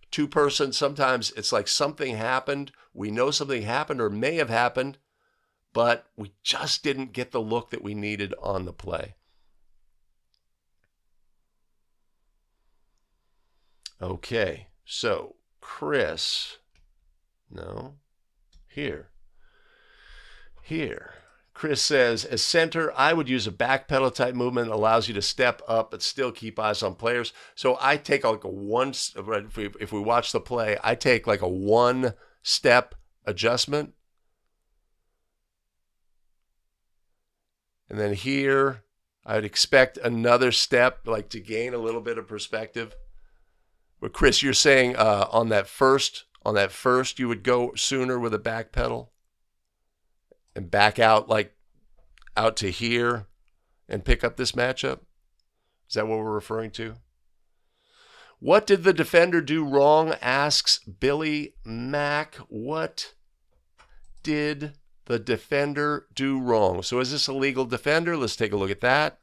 Two-person, sometimes it's like something happened. We know something happened or may have happened, but we just didn't get the look that we needed on the play. Okay, so Chris, here. Chris says, as center, I would use a back pedal type movement that allows you to step up but still keep eyes on players. So I take like a one, if we watch the play, I take like a one-step adjustment. And then here, I'd expect another step, like to gain a little bit of perspective. But Chris, you're saying on that first, you would go sooner with a back pedal and back out like out to here and pick up this matchup? Is that what we're referring to? What did the defender do wrong? Asks Billy Mack. What did the defender do wrong? So is this a legal defender? Let's take a look at that.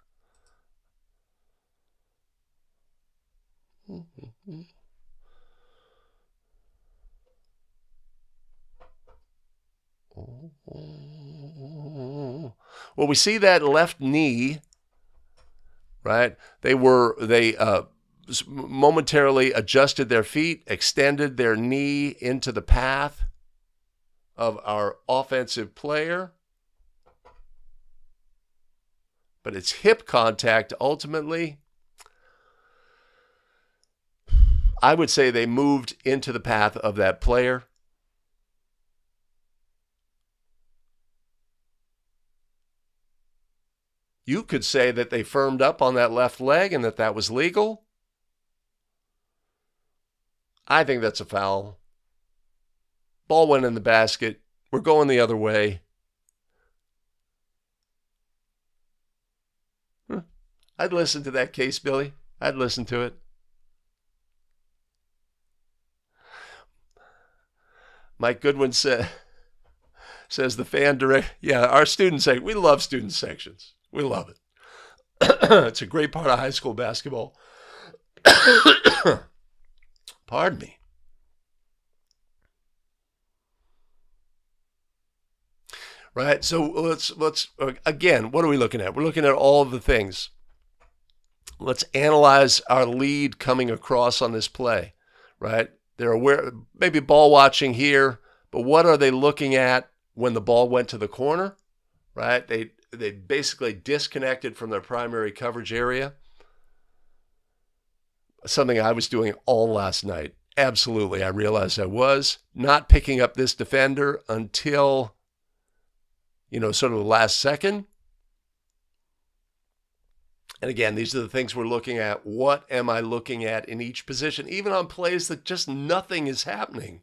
Well, we see that left knee, right? They momentarily adjusted their feet, extended their knee into the path of our offensive player. But it's hip contact ultimately. I would say they moved into the path of that player. You could say that they firmed up on that left leg and that was legal. I think that's a foul. Ball went in the basket. We're going the other way. I'd listen to that case, Billy. I'd listen to it. Mike Goodwin said, says the fan direct. Yeah, our student section. We love student sections. We love it. It's a great part of high school basketball. Pardon me. Right. So let's again, what are we looking at? We're looking at all of the things. Let's analyze our lead coming across on this play, right? They're aware, maybe ball watching here, but what are they looking at when the ball went to the corner, right? They basically disconnected from their primary coverage area. Something I was doing all last night. Absolutely, I realized I was not picking up this defender until, sort of the last second. And again, these are the things we're looking at. What am I looking at in each position, even on plays that just nothing is happening?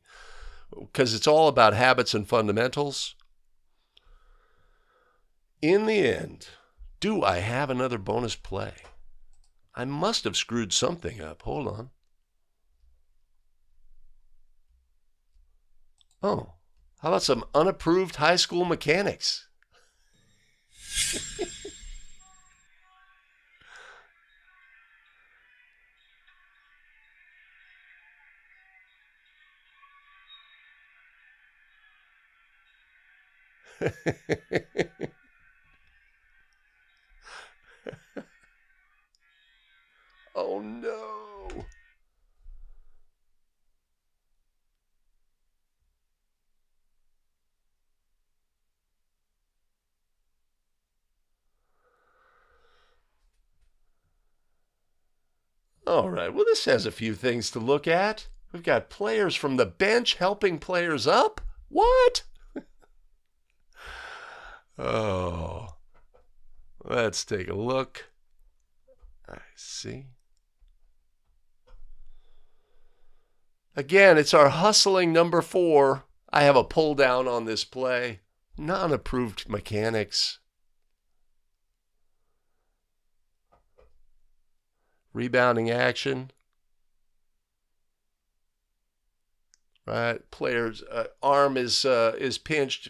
Because it's all about habits and fundamentals. In the end, do I have another bonus play? I must have screwed something up. Hold on. Oh, how about some unapproved high school mechanics? Oh no. All right, well, this has a few things to look at. We've got players from the bench helping players up. What? Oh, let's take a look. I see. Again, it's our hustling number 4. I have a pull down on this play. Non-approved mechanics. Rebounding action. Right, player's arm is pinched.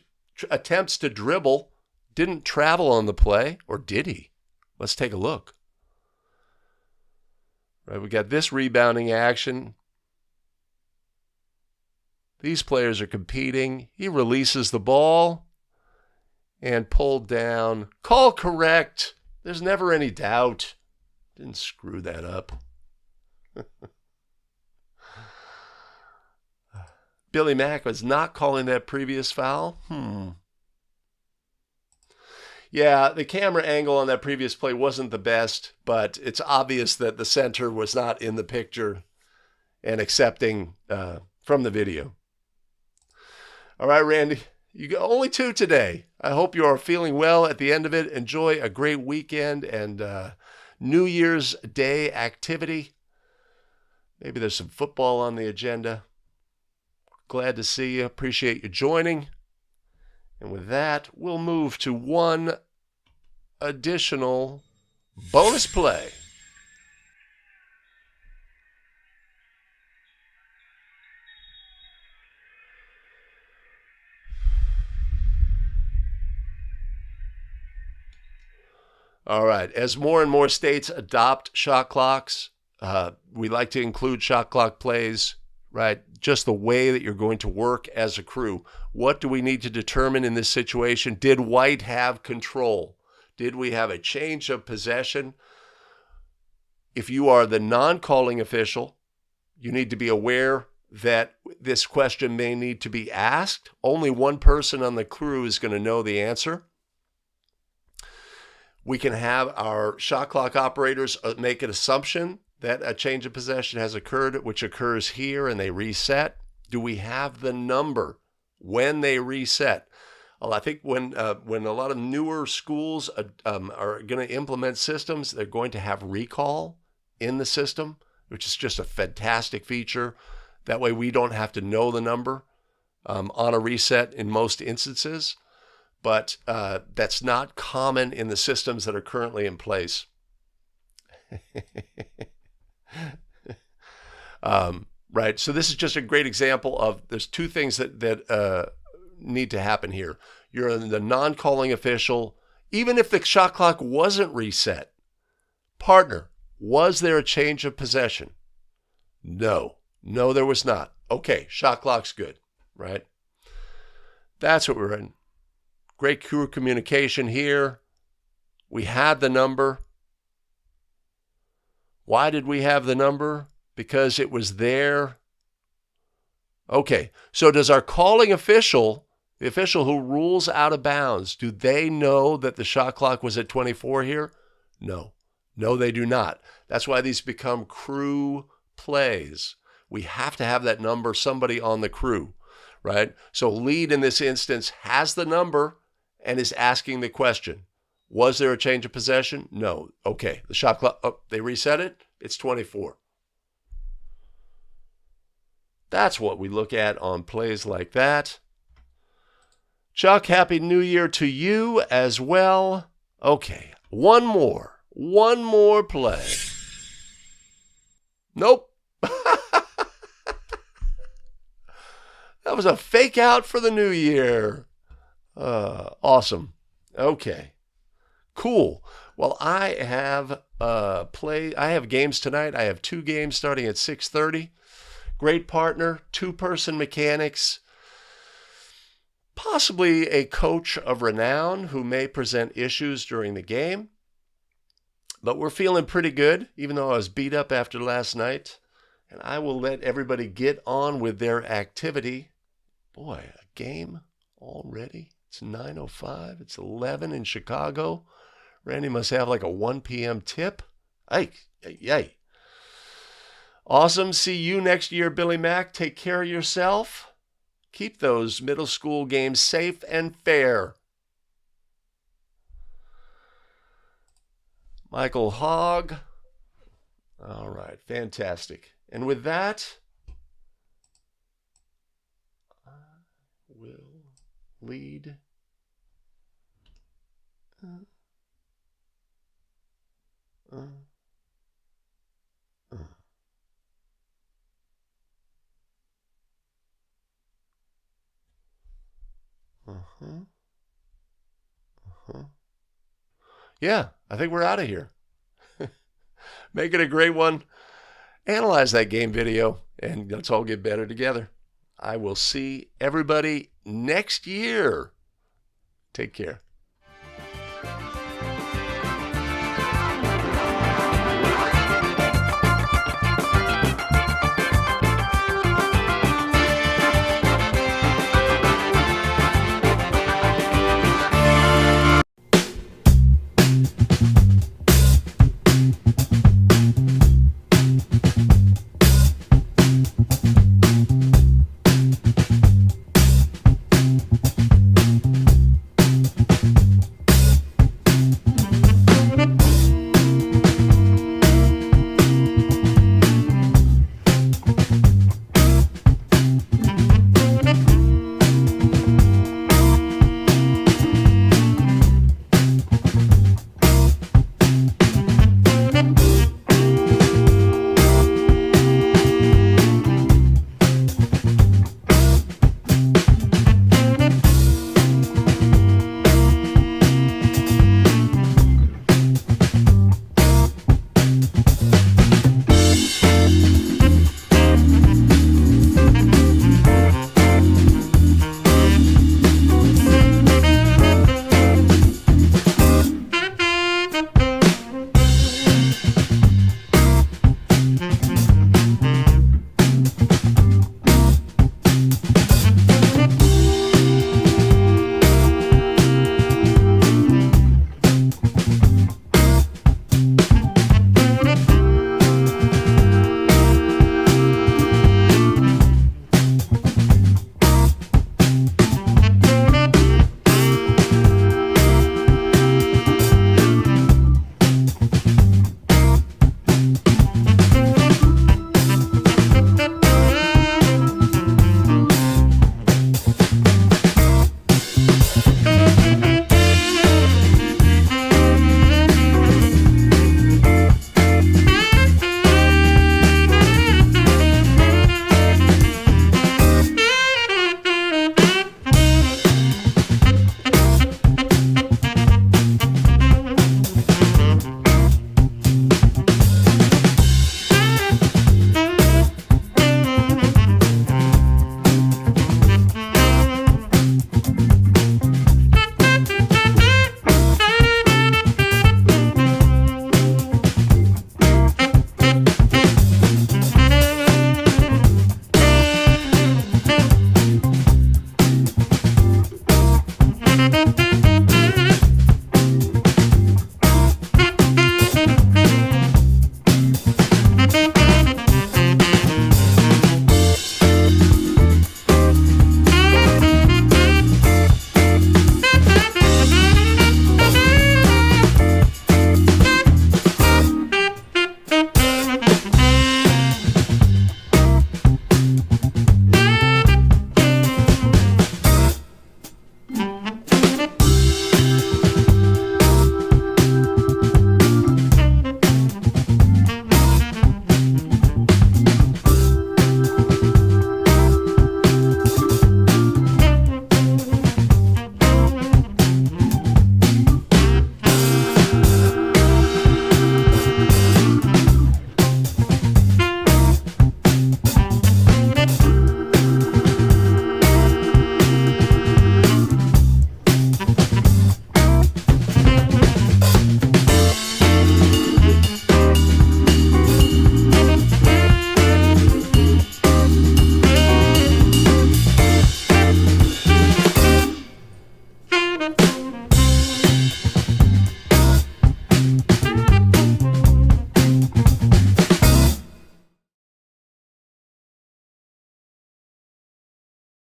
Attempts to dribble. Didn't travel on the play, or did he? Let's take a look. Right, we got this rebounding action. These players are competing. He releases the ball and pulled down. Call correct. There's never any doubt. Didn't screw that up. Billy Mack was not calling that previous foul. Yeah, the camera angle on that previous play wasn't the best, but it's obvious that the center was not in the picture and accepting from the video. All right, Randy, you got only 2 today. I hope you are feeling well at the end of it. Enjoy a great weekend and New Year's Day activity. Maybe there's some football on the agenda. Glad to see you. Appreciate you joining. And with that, we'll move to one additional bonus play. All right. As more and more states adopt shot clocks, we like to include shot clock plays, right? Just the way that you're going to work as a crew. What do we need to determine in this situation? Did White have control? Did we have a change of possession? If you are the non-calling official, you need to be aware that this question may need to be asked. Only one person on the crew is going to know the answer. We can have our shot clock operators make an assumption that a change of possession has occurred, which occurs here, and they reset. Do we have the number when they reset? Well, I think when a lot of newer schools are going to implement systems, they're going to have recall in the system, which is just a fantastic feature. That way we don't have to know the number on a reset in most instances. But that's not common in the systems that are currently in place. Right. So this is just a great example of there's 2 things that need to happen here? You're the non-calling official. Even if the shot clock wasn't reset, partner, was there a change of possession? No. No, there was not. Okay, shot clock's good, right? That's what we're in. Great crew communication here. We had the number. Why did we have the number? Because it was there. Okay, so does our calling official, the official who rules out of bounds, do they know that the shot clock was at 24 here? No. No, they do not. That's why these become crew plays. We have to have that number, somebody on the crew, right? So lead in this instance has the number and is asking the question. Was there a change of possession? No. Okay, the shot clock, oh, they reset it. It's 24. That's what we look at on plays like that. Chuck, Happy New Year to you as well. Okay, one more play. Nope. That was a fake out for the new year. Awesome. Okay. Cool. Well, I have games tonight. I have 2 games starting at 6:30. Great partner, 2-person mechanics. Possibly a coach of renown who may present issues during the game. But we're feeling pretty good, even though I was beat up after last night. And I will let everybody get on with their activity. Boy, a game already? It's 9:05. It's 11 in Chicago. Randy must have like a 1 p.m. tip. Yay. Awesome. See you next year, Billy Mack. Take care of yourself. Keep those middle school games safe and fair. Michael Hogg. All right. Fantastic. And with that, I will lead. Yeah, I think we're out of here. Make it a great one. Analyze that game video, and let's all get better together. I will see everybody next year. Take care.